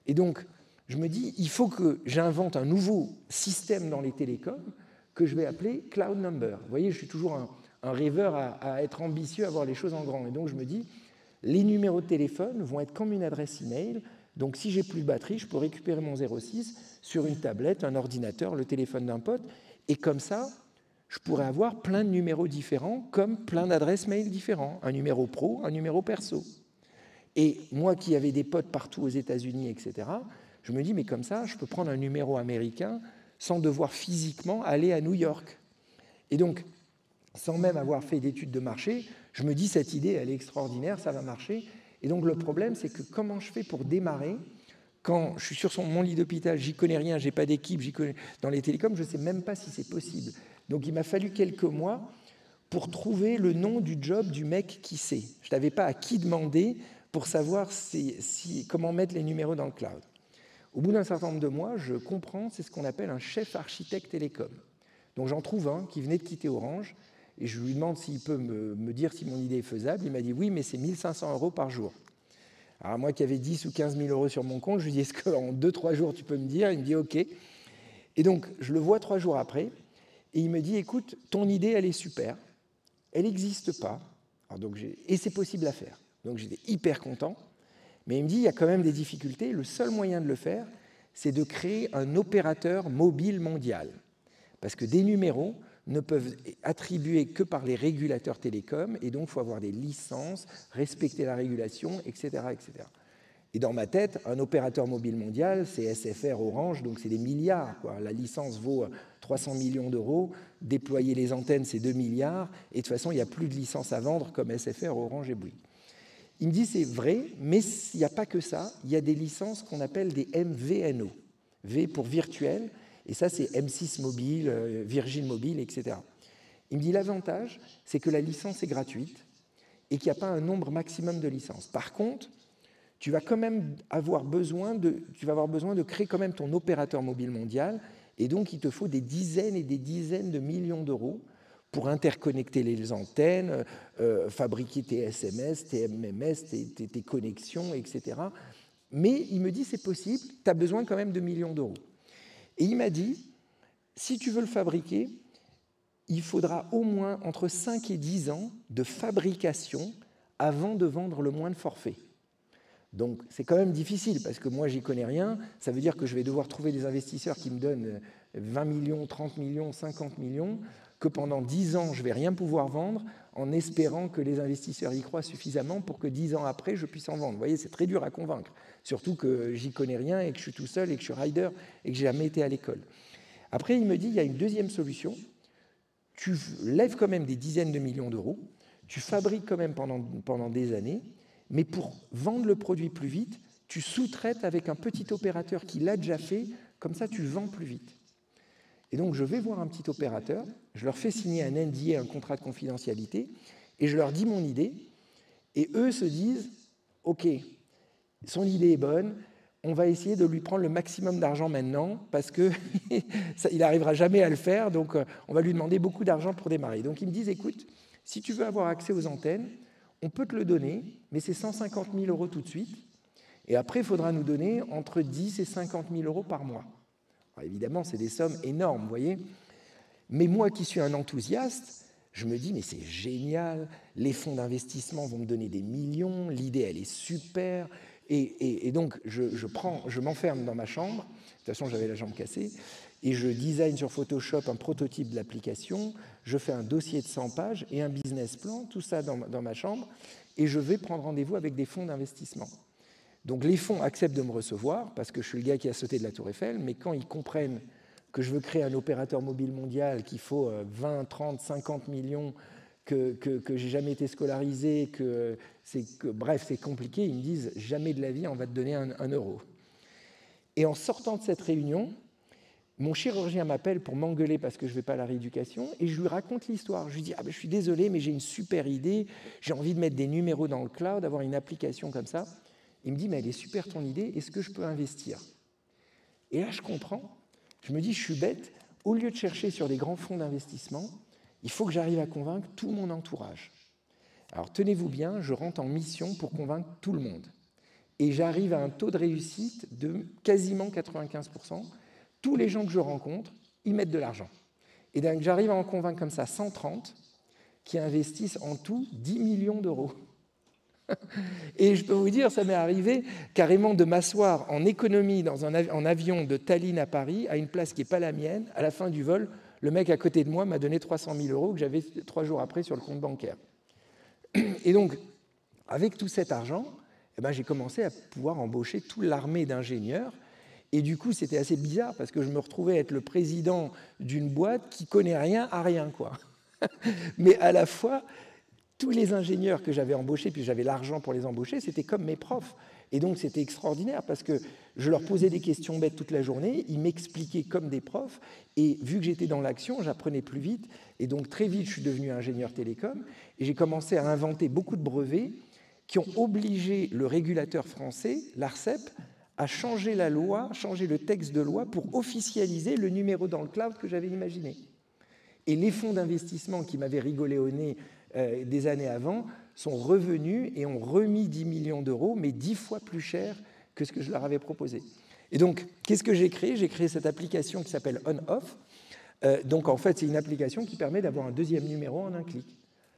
Et donc, je me dis, il faut que j'invente un nouveau système dans les télécoms que je vais appeler Cloud Number. Vous voyez, je suis toujours un rêveur à être ambitieux, à voir les choses en grand. Et donc, je me dis, les numéros de téléphone vont être comme une adresse email. Donc, si j'ai plus de batterie, je peux récupérer mon 06 sur une tablette, un ordinateur, le téléphone d'un pote. Et comme ça, je pourrais avoir plein de numéros différents comme plein d'adresses mail différents, un numéro pro, un numéro perso. Et moi qui avais des potes partout aux États-Unis, etc., je me dis, mais comme ça, je peux prendre un numéro américain sans devoir physiquement aller à New York. Et donc, sans même avoir fait d'études de marché, je me dis, cette idée, elle est extraordinaire, ça va marcher. Et donc, le problème, c'est que comment je fais pour démarrer quand je suis sur mon lit d'hôpital, j'y connais rien, j'ai pas d'équipe, dans les télécoms, je ne sais même pas si c'est possible. Donc, il m'a fallu quelques mois pour trouver le nom du job du mec qui sait. Je n'avais pas à qui demander pour savoir comment mettre les numéros dans le cloud. Au bout d'un certain nombre de mois, je comprends, c'est ce qu'on appelle un chef architecte télécom. Donc j'en trouve un qui venait de quitter Orange, et je lui demande s'il peut me dire si mon idée est faisable. Il m'a dit oui, mais c'est 1 500 € par jour. Alors moi qui avais 10 ou 15 000 € sur mon compte, je lui dis est-ce qu'en 2-3 jours tu peux me dire? Il me dit ok. Et donc je le vois 3 jours après, et il me dit écoute, ton idée elle est super, elle n'existe pas, et c'est possible à faire. Donc j'étais hyper content, mais il me dit il y a quand même des difficultés. Le seul moyen de le faire, c'est de créer un opérateur mobile mondial. Parce que des numéros ne peuvent être attribués que par les régulateurs télécoms, et donc il faut avoir des licences, respecter la régulation, etc., etc. Et dans ma tête, un opérateur mobile mondial, c'est SFR, Orange, donc c'est des milliards, quoi. La licence vaut 300 millions d'euros, déployer les antennes, c'est 2 milliards, et de toute façon, il n'y a plus de licences à vendre comme SFR, Orange et Bouygues. Il me dit c'est vrai, mais il n'y a pas que ça, il y a des licences qu'on appelle des MVNO, V pour virtuel, et ça c'est M6 Mobile, Virgin Mobile, etc. Il me dit l'avantage, c'est que la licence est gratuite et qu'il n'y a pas un nombre maximum de licences. Par contre, tu vas quand même avoir besoin de créer quand même ton opérateur mobile mondial, et donc il te faut des dizaines et des dizaines de millions d'euros pour interconnecter les antennes, fabriquer tes SMS, tes MMS, tes connexions, etc. Mais il me dit c'est possible, tu as besoin quand même de millions d'euros. Et il m'a dit, si tu veux le fabriquer, il faudra au moins entre 5 et 10 ans de fabrication avant de vendre le moins de forfaits. Donc c'est quand même difficile, parce que moi j'y connais rien, ça veut dire que je vais devoir trouver des investisseurs qui me donnent 20 millions, 30 millions, 50 millions, que pendant 10 ans je ne vais rien pouvoir vendre, en espérant que les investisseurs y croient suffisamment pour que 10 ans après je puisse en vendre. Vous voyez, c'est très dur à convaincre, surtout que j'y connais rien et que je suis tout seul et que je suis rider et que j'ai jamais été à l'école. Après il me dit, il y a une deuxième solution, tu lèves quand même des dizaines de millions d'euros, tu fabriques quand même pendant des années, mais pour vendre le produit plus vite, tu sous-traites avec un petit opérateur qui l'a déjà fait, comme ça tu vends plus vite. Et donc je vais voir un petit opérateur, je leur fais signer un NDA, un contrat de confidentialité, et je leur dis mon idée, et eux se disent, ok, son idée est bonne, on va essayer de lui prendre le maximum d'argent maintenant, parce qu'il n'arrivera jamais à le faire, donc on va lui demander beaucoup d'argent pour démarrer. Donc ils me disent, écoute, si tu veux avoir accès aux antennes, on peut te le donner, mais c'est 150 000 € tout de suite. Et après, il faudra nous donner entre 10 et 50 000 € par mois. Alors évidemment, c'est des sommes énormes, vous voyez. Mais moi qui suis un enthousiaste, je me dis, mais c'est génial, les fonds d'investissement vont me donner des millions, l'idée, elle est super. Et donc, je m'enferme dans ma chambre. De toute façon, j'avais la jambe cassée. Et je design sur Photoshop un prototype de l'application, je fais un dossier de 100 pages et un business plan, tout ça dans ma chambre, et je vais prendre rendez-vous avec des fonds d'investissement. Donc les fonds acceptent de me recevoir, parce que je suis le gars qui a sauté de la Tour Eiffel, mais quand ils comprennent que je veux créer un opérateur mobile mondial, qu'il faut 20, 30, 50 millions, que j'ai jamais été scolarisé, bref, c'est compliqué, ils me disent « jamais de la vie, on va te donner un euro ». Et en sortant de cette réunion, mon chirurgien m'appelle pour m'engueuler parce que je ne vais pas à la rééducation, et je lui raconte l'histoire. Je lui dis « Ah ben, je suis désolé, mais j'ai une super idée, j'ai envie de mettre des numéros dans le cloud, d'avoir une application comme ça. » Il me dit « Mais elle est super ton idée, est-ce que je peux investir ?» Et là, je comprends. Je me dis « Je suis bête, au lieu de chercher sur des grands fonds d'investissement, il faut que j'arrive à convaincre tout mon entourage. » Alors tenez-vous bien, je rentre en mission pour convaincre tout le monde. Et j'arrive à un taux de réussite de quasiment 95%. Tous les gens que je rencontre, ils mettent de l'argent. Et donc j'arrive à en convaincre comme ça 130 qui investissent en tout 10 millions d'euros. Et je peux vous dire, ça m'est arrivé carrément de m'asseoir en économie en avion de Tallinn à Paris, à une place qui n'est pas la mienne. À la fin du vol, le mec à côté de moi m'a donné 300 000 € que j'avais 3 jours après sur le compte bancaire. Et donc, avec tout cet argent, eh ben, j'ai commencé à pouvoir embaucher toute l'armée d'ingénieurs. Et du coup, c'était assez bizarre parce que je me retrouvais être le président d'une boîte qui connaît rien à rien, quoi. Mais à la fois, tous les ingénieurs que j'avais embauchés, puis j'avais l'argent pour les embaucher, c'était comme mes profs. Et donc, c'était extraordinaire parce que je leur posais des questions bêtes toute la journée, ils m'expliquaient comme des profs, et vu que j'étais dans l'action, j'apprenais plus vite. Et donc, très vite, je suis devenu ingénieur télécom, et j'ai commencé à inventer beaucoup de brevets qui ont obligé le régulateur français, l'ARCEP, à changer la loi, changer le texte de loi pour officialiser le numéro dans le cloud que j'avais imaginé. Et les fonds d'investissement qui m'avaient rigolé au nez des années avant sont revenus et ont remis 10 millions d'euros, mais 10 fois plus cher que ce que je leur avais proposé. Et donc, qu'est-ce que j'ai créé? J'ai créé cette application qui s'appelle On-Off. Donc, en fait, c'est une application qui permet d'avoir un deuxième numéro en un clic.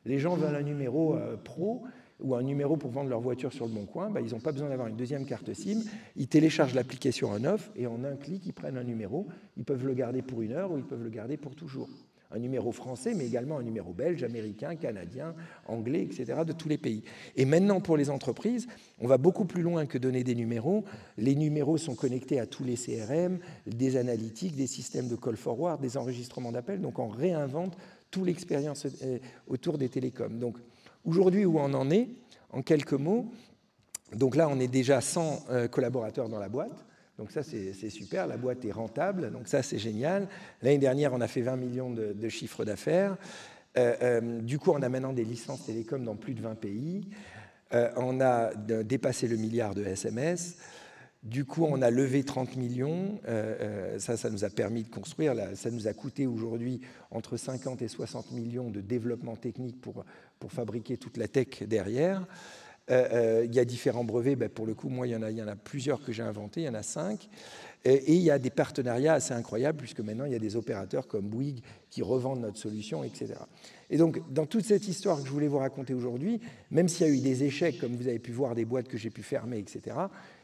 Les gens veulent un numéro pro ou un numéro pour vendre leur voiture sur le Bon Coin, ils n'ont pas besoin d'avoir une deuxième carte SIM. Ils téléchargent l'application On-Off et en un clic, ils prennent un numéro. Ils peuvent le garder pour 1 heure ou ils peuvent le garder pour toujours. Un numéro français, mais également un numéro belge, américain, canadien, anglais, etc., de tous les pays. Et maintenant, pour les entreprises, on va beaucoup plus loin que donner des numéros. Les numéros sont connectés à tous les CRM, des analytiques, des systèmes de call forward, des enregistrements d'appels. Donc, on réinvente toute l'expérience autour des télécoms. Donc, aujourd'hui, où on en est, en quelques mots, donc là, on est déjà 100 collaborateurs dans la boîte. Donc ça, c'est super, la boîte est rentable, donc ça, c'est génial. L'année dernière, on a fait 20 millions de chiffre d'affaires. Du coup, on a maintenant des licences télécom dans plus de 20 pays. On a dépassé le milliard de SMS. Du coup, on a levé 30 millions. Ça nous a permis de construire. Ça nous a coûté aujourd'hui entre 50 et 60 millions de développement technique pour fabriquer toute la tech derrière. Il y a différents brevets. Pour le coup, moi, il y en a plusieurs que j'ai inventés. Il y en a 5. Et il y a des partenariats assez incroyables, puisque maintenant, il y a des opérateurs comme Bouygues qui revendent notre solution, etc. Et donc, dans toute cette histoire que je voulais vous raconter aujourd'hui, même s'il y a eu des échecs, comme vous avez pu voir, des boîtes que j'ai pu fermer, etc.,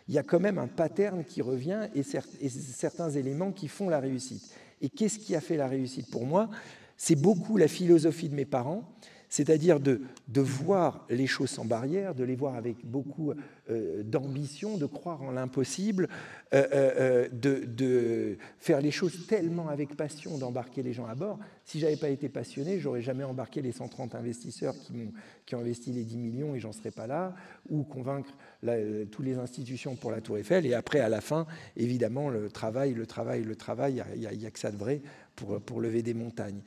il y a quand même un pattern qui revient et certains éléments qui font la réussite. Et qu'est-ce qui a fait la réussite pour moi? C'est beaucoup la philosophie de mes parents, c'est-à-dire de voir les choses sans barrière, de les voir avec beaucoup d'ambition, de croire en l'impossible, de faire les choses tellement avec passion, d'embarquer les gens à bord. Si je n'avais pas été passionné, je n'aurais jamais embarqué les 130 investisseurs qui ont investi les 10 millions et j'en serais pas là, ou convaincre toutes les institutions pour la Tour Eiffel. Et après, à la fin, évidemment, le travail, il n'y a que ça de vrai pour lever des montagnes.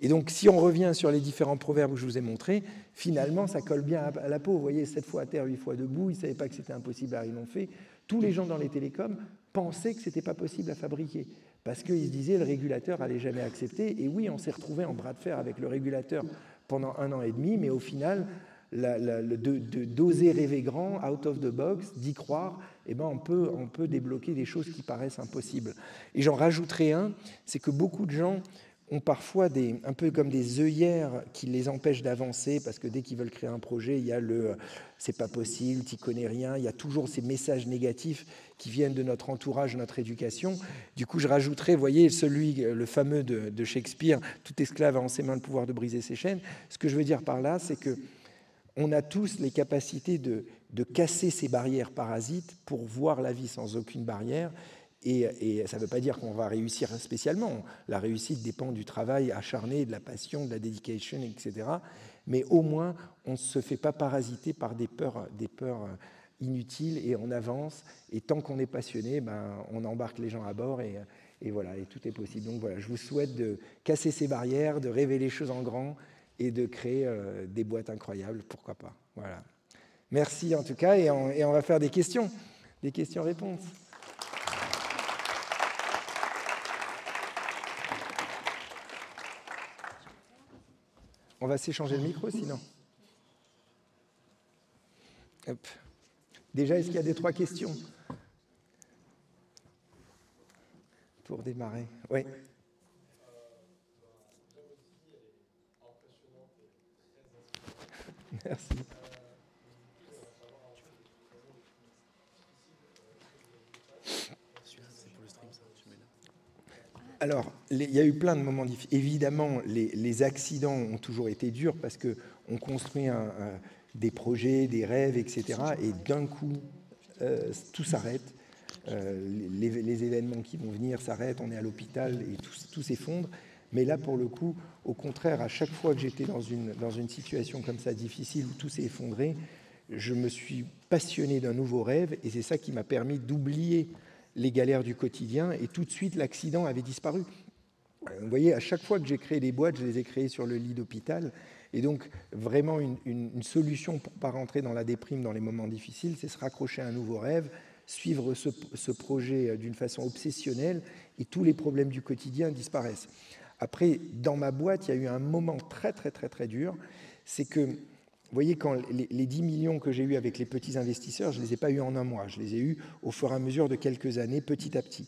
Et donc, si on revient sur les différents proverbes que je vous ai montrés, finalement, ça colle bien à la peau. Vous voyez, 7 fois à terre, 8 fois debout, ils ne savaient pas que c'était impossible, alors ils l'ont fait. Tous les gens dans les télécoms pensaient que ce n'était pas possible à fabriquer, parce qu'ils se disaient le régulateur n'allait jamais accepter. Et oui, on s'est retrouvé en bras de fer avec le régulateur pendant 1 an et demi, mais au final, d'oser rêver grand, out of the box, d'y croire, on peut débloquer des choses qui paraissent impossibles. Et j'en rajouterai un, c'est que beaucoup de gens ont parfois un peu comme des œillères qui les empêchent d'avancer, parce que dès qu'ils veulent créer un projet, il y a c'est pas possible, tu connais rien, il y a toujours ces messages négatifs qui viennent de notre entourage, de notre éducation. Du coup, je rajouterais, vous voyez, le fameux de Shakespeare, tout esclave a en ses mains le pouvoir de briser ses chaînes. Ce que je veux dire par là, c'est que on a tous les capacités de casser ces barrières parasites pour voir la vie sans aucune barrière. Et ça ne veut pas dire qu'on va réussir spécialement. La réussite dépend du travail acharné, de la passion, de la dedication, etc. Mais au moins, on ne se fait pas parasiter par des peurs inutiles et on avance. Et tant qu'on est passionné, on embarque les gens à bord et voilà, et tout est possible. Donc voilà, je vous souhaite de casser ces barrières, de rêver les choses en grand et de créer des boîtes incroyables, pourquoi pas. Voilà. Merci en tout cas, et on va faire des questions-réponses. On va s'échanger le micro, sinon. Hop. Déjà, est-ce qu'il y a 2-3 questions pour démarrer? Oui. Merci. Alors, il y a eu plein de moments difficiles. Évidemment, les accidents ont toujours été durs parce qu'on construit des projets, des rêves, etc. Et d'un coup, tout s'arrête. Les événements qui vont venir s'arrêtent, on est à l'hôpital et tout s'effondre. Mais là, pour le coup, au contraire, à chaque fois que j'étais dans une situation comme ça difficile où tout s'est effondré, je me suis passionné d'un nouveau rêve et c'est ça qui m'a permis d'oublier les galères du quotidien et tout de suite l'accident avait disparu. Vous voyez, à chaque fois que j'ai créé des boîtes, je les ai créées sur le lit d'hôpital et donc vraiment une solution pour ne pas rentrer dans la déprime dans les moments difficiles, c'est se raccrocher à un nouveau rêve, suivre ce projet d'une façon obsessionnelle et tous les problèmes du quotidien disparaissent. Après, dans ma boîte, il y a eu un moment très très très très dur, c'est que vous voyez, quand les 10 millions que j'ai eus avec les petits investisseurs, je ne les ai pas eus en un mois, je les ai eus au fur et à mesure de quelques années, petit à petit.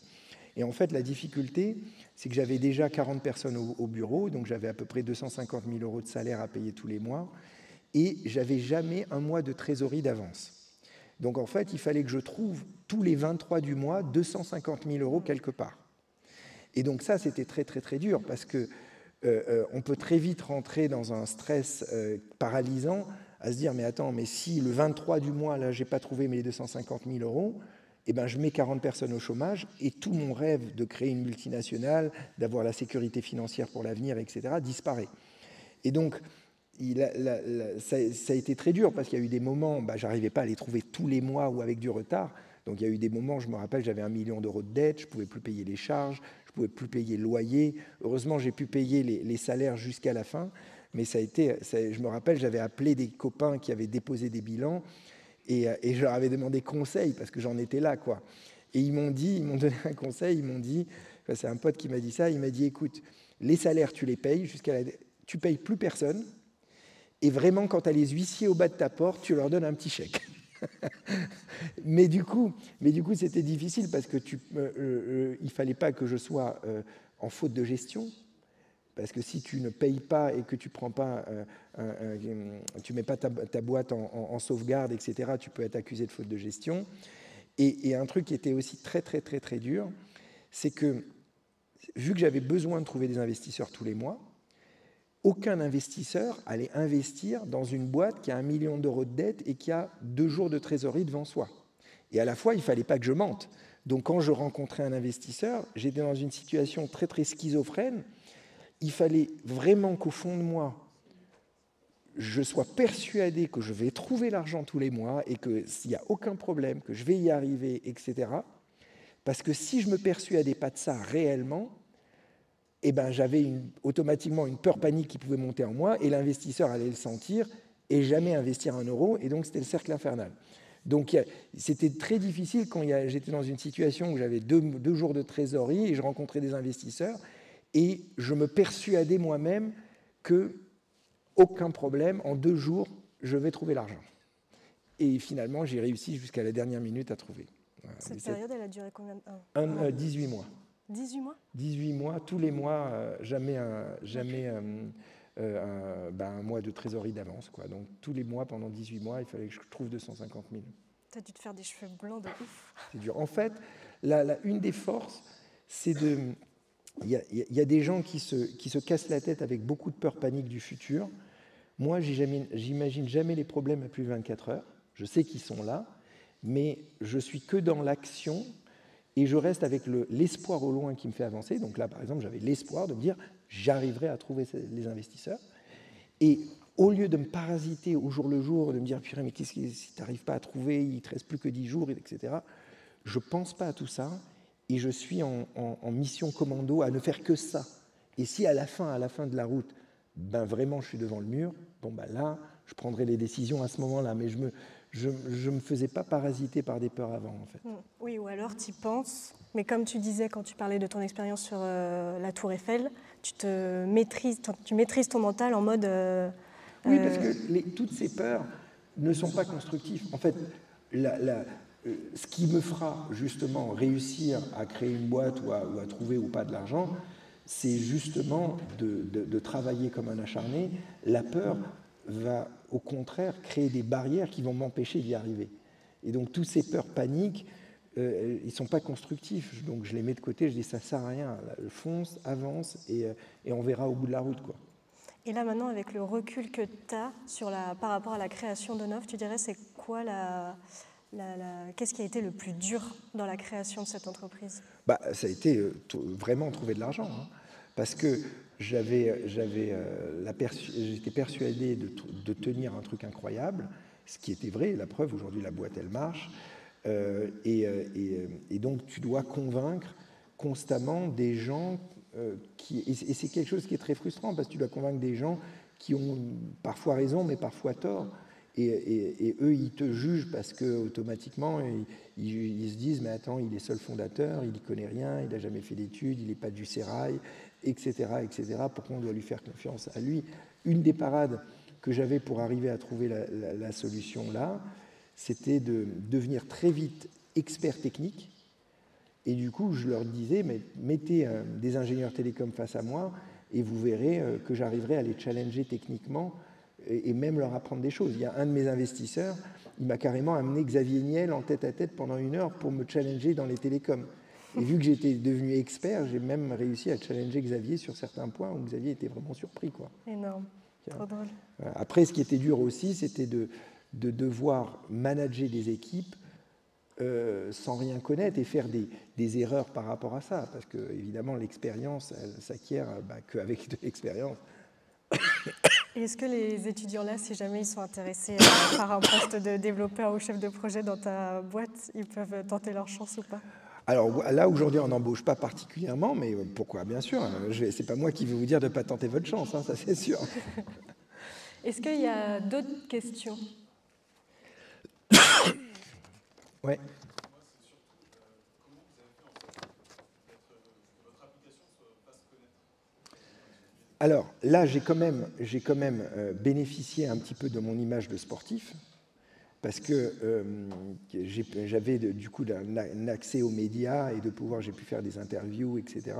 Et en fait, la difficulté, c'est que j'avais déjà 40 personnes au bureau, donc j'avais à peu près 250 000 euros de salaire à payer tous les mois, et j'avais jamais un mois de trésorerie d'avance. Donc en fait, il fallait que je trouve tous les 23 du mois 250 000 euros quelque part. Et donc ça, c'était très très très dur, parce que on peut très vite rentrer dans un stress paralysant, à se dire, mais attends, mais si le 23 du mois, là, j'ai pas trouvé mes 250 000 euros, eh ben, je mets 40 personnes au chômage, et tout mon rêve de créer une multinationale, d'avoir la sécurité financière pour l'avenir, etc., disparaît. Et donc, ça a été très dur, parce qu'il y a eu des moments, j'arrivais pas à les trouver tous les mois ou avec du retard. Donc il y a eu des moments, je me rappelle, j'avais 1 million d'euros de dette, je ne pouvais plus payer les charges, je ne pouvais plus payer le loyer. Heureusement, j'ai pu payer les salaires jusqu'à la fin, mais je me rappelle, j'avais appelé des copains qui avaient déposé des bilans et je leur avais demandé conseil parce que j'en étais là, quoi. Et ils m'ont donné un conseil, ils m'ont dit, c'est un pote qui m'a dit ça, il m'a dit, écoute, les salaires, tu les payes, tu payes plus personne, et vraiment, quand tu as les huissiers au bas de ta porte, tu leur donnes un petit chèque. mais du coup, c'était difficile parce que il fallait pas que je sois en faute de gestion, parce que si tu ne payes pas et que tu prends pas, tu mets pas ta boîte en sauvegarde, etc., tu peux être accusé de faute de gestion. Et un truc qui était aussi très très très très dur, c'est que vu que j'avais besoin de trouver des investisseurs tous les mois, aucun investisseur allait investir dans une boîte qui a 1 million d'euros de dette et qui a 2 jours de trésorerie devant soi. Et à la fois, il ne fallait pas que je mente. Donc quand je rencontrais un investisseur, j'étais dans une situation très très schizophrène. Il fallait vraiment qu'au fond de moi, je sois persuadé que je vais trouver l'argent tous les mois et que s'il n'y a aucun problème, que je vais y arriver, etc. Parce que si je ne me persuadais pas de ça réellement, eh ben, j'avais automatiquement une peur panique qui pouvait monter en moi, et l'investisseur allait le sentir, et jamais investir 1 euro, et donc c'était le cercle infernal. Donc c'était très difficile quand j'étais dans une situation où j'avais 2 jours de trésorerie, et je rencontrais des investisseurs, et je me persuadais moi-même que aucun problème, en 2 jours, je vais trouver l'argent. Et finalement, j'ai réussi jusqu'à la dernière minute à trouver. Voilà. Cette période, elle a duré combien de temps? 18 mois. 18 mois 18 mois, tous les mois, jamais un mois de trésorerie d'avance, quoi. Donc tous les mois, pendant 18 mois, il fallait que je trouve 250 000. Tu as dû te faire des cheveux blancs de ouf. C'est dur. En fait, une des forces, c'est de... Il y a des gens qui se cassent la tête avec beaucoup de peur panique du futur. Moi, j'imagine jamais les problèmes à plus de 24 heures. Je sais qu'ils sont là, mais je suis que dans l'action. Et je reste avec l'espoir au loin qui me fait avancer. Donc là, par exemple, j'avais l'espoir de me dire j'arriverai à trouver les investisseurs. Et au lieu de me parasiter au jour le jour, de me dire purée, mais qu'est-ce que si tu n'arrives pas à trouver, il ne te reste plus que 10 jours, etc. Je ne pense pas à tout ça et je suis en mission commando à ne faire que ça. Et si à la fin de la route, vraiment je suis devant le mur, là, je prendrai les décisions à ce moment-là. Mais je ne me faisais pas parasiter par des peurs avant, en fait. Oui, ou alors tu y penses, mais comme tu disais quand tu parlais de ton expérience sur la Tour Eiffel, tu maîtrises ton mental en mode... Oui, parce que toutes ces peurs ne sont pas constructives. En fait, ce qui me fera justement réussir à créer une boîte ou à trouver ou pas de l'argent, c'est justement de travailler comme un acharné. La peur va au contraire créer des barrières qui vont m'empêcher d'y arriver. Et donc toutes ces peurs paniques, ils ne sont pas constructifs. Donc je les mets de côté, je dis ça ne sert à rien. Fonce, avance et on verra au bout de la route, quoi. Et là maintenant, avec le recul que tu as par rapport à la création d'On-Off, tu dirais c'est quoi qu'est-ce qui a été le plus dur dans la création de cette entreprise? Ça a été vraiment trouver de l'argent, hein, parce que j'étais persuadé de tenir un truc incroyable, ce qui était vrai. La preuve, aujourd'hui, la boîte, elle marche. Et donc, tu dois convaincre constamment des gens et c'est quelque chose qui est très frustrant, parce que tu dois convaincre des gens qui ont parfois raison, mais parfois tort. Et eux, ils te jugent parce qu'automatiquement, ils se disent « mais attends, il est seul fondateur, il n'y connaît rien, il n'a jamais fait d'études, il n'est pas du sérail, etc. etc. Pourquoi on doit lui faire confiance à lui ?» Une des parades que j'avais pour arriver à trouver la solution là, c'était de devenir très vite expert technique. Et du coup, je leur disais « mais mettez des ingénieurs télécoms face à moi et vous verrez que j'arriverai à les challenger techniquement et même leur apprendre des choses. » Il y a un de mes investisseurs, il m'a carrément amené Xavier Niel en tête-à-tête pendant 1 heure pour me challenger dans les télécoms. Et vu que j'étais devenu expert, j'ai même réussi à challenger Xavier sur certains points où Xavier était vraiment surpris, quoi. Énorme, trop drôle. Après, ce qui était dur aussi, c'était de devoir manager des équipes sans rien connaître et faire des erreurs par rapport à ça. Parce que, évidemment, l'expérience, elle s'acquiert qu'avec de l'expérience. Est-ce que les étudiants là, si jamais ils sont intéressés par un poste de développeur ou chef de projet dans ta boîte, ils peuvent tenter leur chance ou pas? Alors là, aujourd'hui, on n'embauche pas particulièrement, mais pourquoi? Bien sûr, c'est pas moi qui vais vous dire de ne pas tenter votre chance, hein, ça c'est sûr. Est-ce qu'il y a d'autres questions? Ouais. Alors là, j'ai quand même bénéficié un petit peu de mon image de sportif, parce que j'avais du coup un accès aux médias et j'ai pu faire des interviews, etc.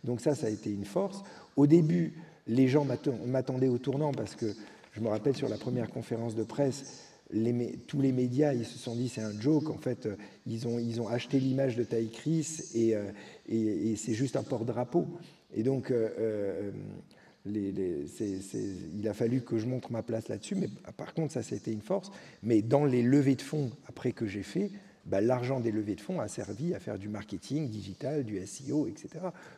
Donc ça a été une force. Au début, les gens m'attendaient au tournant, parce que je me rappelle sur la première conférence de presse, tous les médias, ils se sont dit c'est un joke, en fait, ils ont acheté l'image de Ty Chris et c'est juste un porte-drapeau. Et donc, il a fallu que je montre ma place là-dessus, mais par contre, ça a été une force. Mais dans les levées de fonds, après que j'ai fait, l'argent des levées de fonds a servi à faire du marketing digital, du SEO, etc.,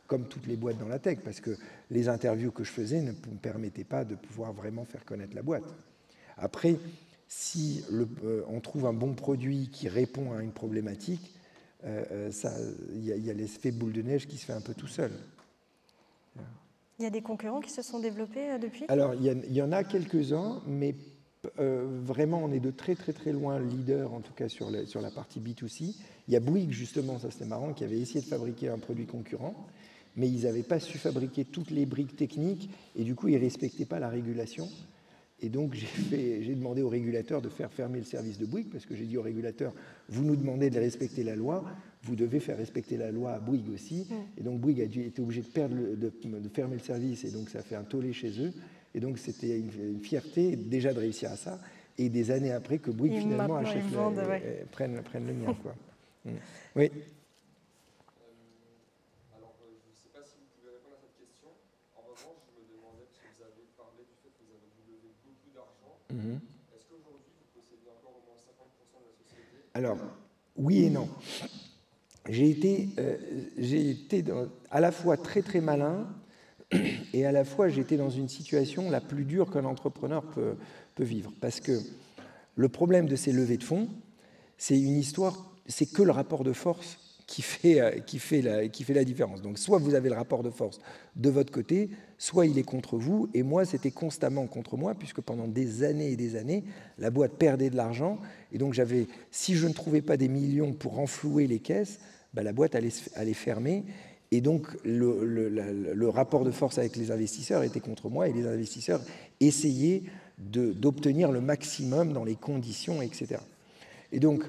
comme toutes les boîtes dans la tech, parce que les interviews que je faisais ne me permettaient pas de pouvoir vraiment faire connaître la boîte. Après, si on trouve un bon produit qui répond à une problématique, il y a l'effet boule de neige qui se fait un peu tout seul. Il y a des concurrents qui se sont développés depuis? Alors, il y en a quelques-uns, mais vraiment, on est de très très très loin leader, en tout cas sur la partie B2C. Il y a Bouygues, justement, ça c'était marrant, qui avait essayé de fabriquer un produit concurrent, mais ils n'avaient pas su fabriquer toutes les briques techniques, et du coup, ils ne respectaient pas la régulation. Et donc, j'ai demandé au régulateur de faire fermer le service de Bouygues, parce que j'ai dit au régulateur, vous nous demandez de respecter la loi, vous devez faire respecter la loi à Bouygues aussi. Et donc, Bouygues a été obligé de fermer le service, et donc ça fait un tollé chez eux. Et donc, c'était une fierté déjà de réussir à ça, et des années après que Bouygues finalement prennent le mien, quoi. Oui. Est-ce qu'aujourd'hui, vous possédez encore au moins 50% de la société? Alors, oui et non. J'ai été à la fois très très malin et à la fois j'ai été dans une situation la plus dure qu'un entrepreneur peut vivre. Parce que le problème de ces levées de fonds, c'est une histoire, c'est que le rapport de force qui fait la différence. Donc soit vous avez le rapport de force de votre côté, soit il est contre vous, et moi c'était constamment contre moi, puisque pendant des années et des années, la boîte perdait de l'argent, et donc si je ne trouvais pas des millions pour renflouer les caisses, la boîte allait fermer, et donc le rapport de force avec les investisseurs était contre moi, et les investisseurs essayaient d'obtenir le maximum dans les conditions, etc. Et donc,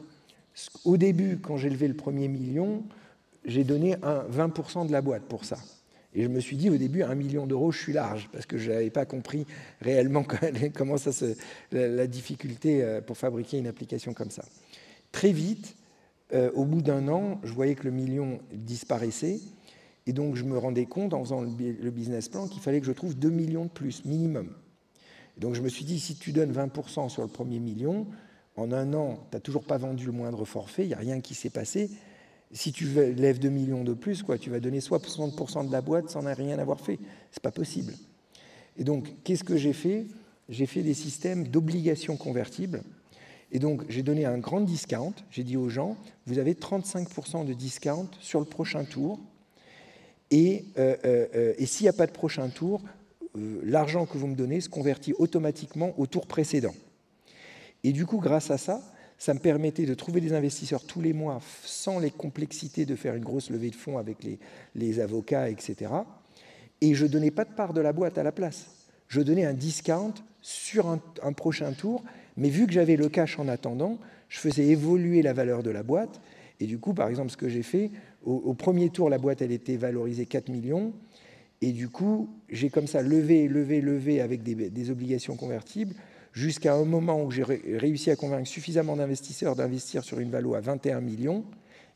au début, quand j'ai levé le premier million, j'ai donné 20% de la boîte pour ça. Et je me suis dit, au début, 1 million d'euros, je suis large, parce que je n'avais pas compris réellement comment la difficulté pour fabriquer une application comme ça. Très vite, au bout d'un an, je voyais que le million disparaissait. Et donc, je me rendais compte, en faisant le business plan, qu'il fallait que je trouve 2 millions de plus, minimum. Et donc, je me suis dit, si tu donnes 20% sur le premier million, en un an, tu n'as toujours pas vendu le moindre forfait, il n'y a rien qui s'est passé. Si tu lèves 2 millions de plus, quoi, tu vas donner 60% de la boîte sans rien avoir fait. Ce n'est pas possible. Et donc, qu'est-ce que j'ai fait? J'ai fait des systèmes d'obligations convertibles. Et donc, j'ai donné un grand discount. J'ai dit aux gens, vous avez 35% de discount sur le prochain tour. Et s'il n'y a pas de prochain tour, l'argent que vous me donnez se convertit automatiquement au tour précédent. Et du coup, grâce à ça, ça me permettait de trouver des investisseurs tous les mois sans les complexités de faire une grosse levée de fonds avec les avocats, etc. Et je ne donnais pas de part de la boîte à la place. Je donnais un discount sur un prochain tour, mais vu que j'avais le cash en attendant, je faisais évoluer la valeur de la boîte. Et du coup, par exemple, ce que j'ai fait, au premier tour, la boîte, elle était valorisée 4 millions. Et du coup, j'ai comme ça levé avec des obligations convertibles jusqu'à un moment où j'ai réussi à convaincre suffisamment d'investisseurs d'investir sur une valo à 21 millions.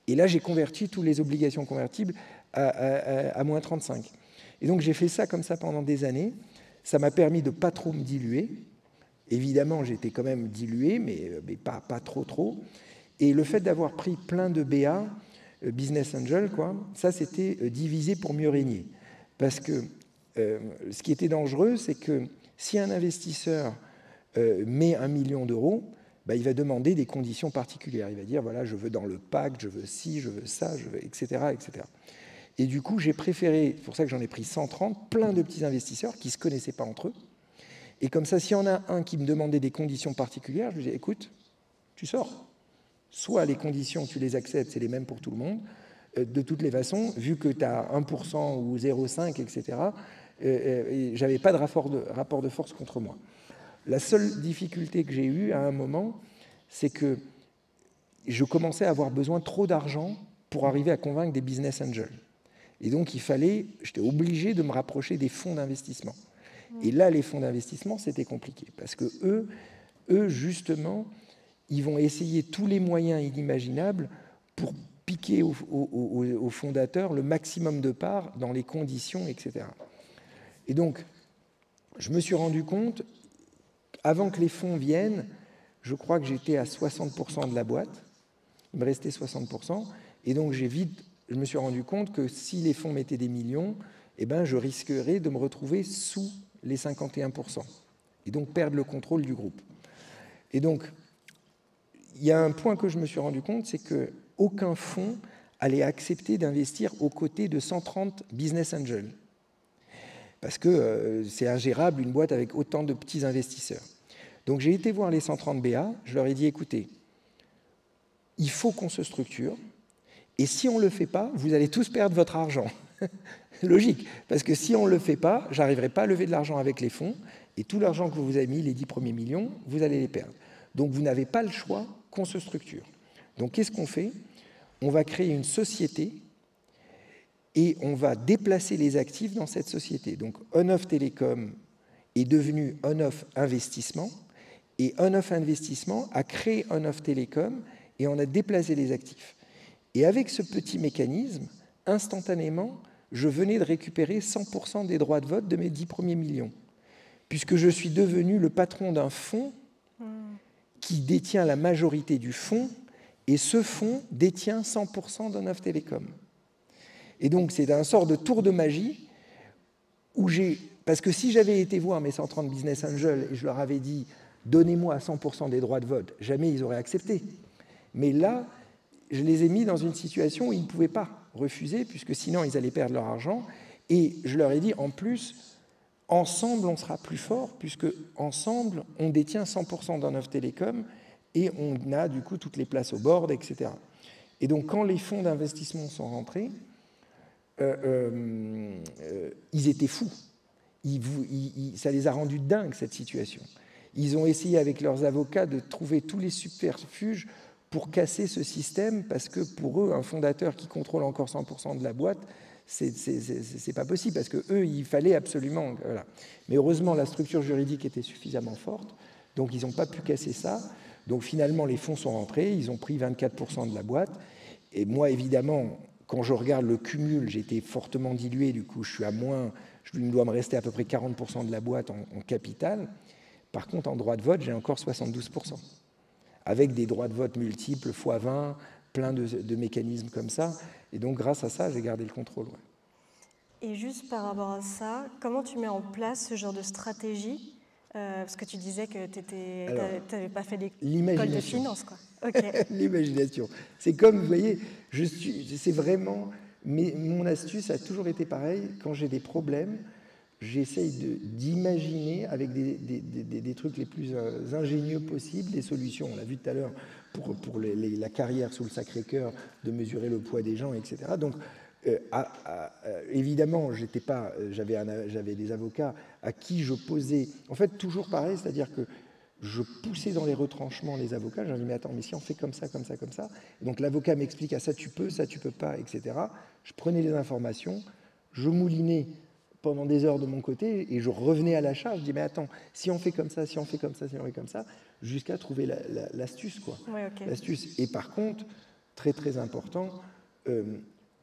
Et là, j'ai converti toutes les obligations convertibles à moins 35. Et donc, j'ai fait ça comme ça pendant des années. Ça m'a permis de ne pas trop me diluer. Évidemment, j'étais quand même dilué, mais pas trop. Et le fait d'avoir pris plein de BA, Business Angel, quoi, ça, c'était diviser pour mieux régner. Parce que ce qui était dangereux, c'est que si un investisseur met 1 million d'euros, il va demander des conditions particulières. Il va dire, voilà, je veux dans le pacte, je veux ci, je veux ça, je veux, etc., etc. Et du coup, j'ai préféré, c'est pour ça que j'en ai pris 130, plein de petits investisseurs qui ne se connaissaient pas entre eux. Et comme ça, s'il y en a un qui me demandait des conditions particulières, je lui dis, écoute, tu sors. Soit les conditions, tu les acceptes, c'est les mêmes pour tout le monde. De toutes les façons, vu que tu as 1% ou 0,5, etc., je n'avais pas de rapport de force contre moi. La seule difficulté que j'ai eue à un moment, c'est que je commençais à avoir besoin trop d'argent pour arriver à convaincre des business angels. Et donc, j'étais obligé de me rapprocher des fonds d'investissement. Et là, les fonds d'investissement, c'était compliqué. Parce que eux, justement, ils vont essayer tous les moyens inimaginables pour piquer aux fondateurs le maximum de parts dans les conditions, etc. Et donc, je me suis rendu compte, avant que les fonds viennent, je crois que j'étais à 60% de la boîte. Il me restait 60%. Et donc, je me suis rendu compte que si les fonds mettaient des millions, je risquerais de me retrouver sous les 51%. Et donc, perdre le contrôle du groupe. Et donc, il y a un point que je me suis rendu compte, c'est qu'aucun fonds allait accepter d'investir aux côtés de 130 business angels. Parce que c'est ingérable, une boîte avec autant de petits investisseurs. Donc j'ai été voir les 130 BA, je leur ai dit, écoutez, il faut qu'on se structure, et si on ne le fait pas, vous allez tous perdre votre argent. Logique, parce que si on ne le fait pas, je n'arriverai pas à lever de l'argent avec les fonds, et tout l'argent que vous avez mis, les 10 premiers millions, vous allez les perdre. Donc vous n'avez pas le choix qu'on se structure. Donc qu'est-ce qu'on fait? On va créer une société et on va déplacer les actifs dans cette société. Donc On-Off Télécom est devenu On-Off Investissement et On-Off Investissement a créé On-Off Télécom et on a déplacé les actifs. Et avec ce petit mécanisme, instantanément, je venais de récupérer 100% des droits de vote de mes 10 premiers millions, puisque je suis devenu le patron d'un fonds qui détient la majorité du fonds, et ce fonds détient 100% d'On-Off Télécom. Et donc, c'est un sort de tour de magie où parce que si j'avais été voir mes 130 business angels et je leur avais dit « donnez-moi 100% des droits de vote », jamais ils auraient accepté. Mais là, je les ai mis dans une situation où ils ne pouvaient pas refuser, puisque sinon, ils allaient perdre leur argent. Et je leur ai dit, en plus, ensemble, on sera plus fort, puisque ensemble, on détient 100% d'On-Off Télécom et on a du coup toutes les places au board, etc. Et donc, quand les fonds d'investissement sont rentrés, ils étaient fous. Ça les a rendus dingues, cette situation. Ils ont essayé avec leurs avocats de trouver tous les subterfuges pour casser ce système, parce que pour eux, un fondateur qui contrôle encore 100% de la boîte, c'est pas possible, parce qu'eux, il fallait absolument... Voilà. Mais heureusement, la structure juridique était suffisamment forte, donc ils n'ont pas pu casser ça. Donc finalement, les fonds sont rentrés, ils ont pris 24% de la boîte. Et moi, évidemment, quand je regarde le cumul, j'ai été fortement dilué, du coup, je suis à moins, il doit me rester à peu près 40% de la boîte en capital. Par contre, en droit de vote, j'ai encore 72%, avec des droits de vote multiples, x20, plein de mécanismes comme ça. Et donc, grâce à ça, j'ai gardé le contrôle. Ouais. Et juste par rapport à ça, comment tu mets en place ce genre de stratégie parce que tu disais que tu n'avais pas fait d'école de finance, quoi. Okay. L'imagination. C'est comme, vous voyez, c'est vraiment... Mais mon astuce a toujours été pareil. Quand j'ai des problèmes, j'essaye d'imaginer avec des trucs les plus ingénieux possibles, des solutions. On l'a vu tout à l'heure pour la carrière sous le Sacré-Cœur, de mesurer le poids des gens, etc. Donc, évidemment, j'avais des avocats à qui je posais, en fait, toujours pareil, c'est-à-dire que je poussais dans les retranchements les avocats, je leur disais, mais attends, mais si on fait comme ça, comme ça, comme ça, et donc l'avocat m'explique, ah ça tu peux pas, etc. Je prenais les informations, je moulinais pendant des heures de mon côté, et je revenais à la charge, je dis, mais attends, si on fait comme ça, si on fait comme ça, si on fait comme ça, jusqu'à trouver l'astuce, quoi. Ouais, okay. L'astuce. Et par contre, très très important,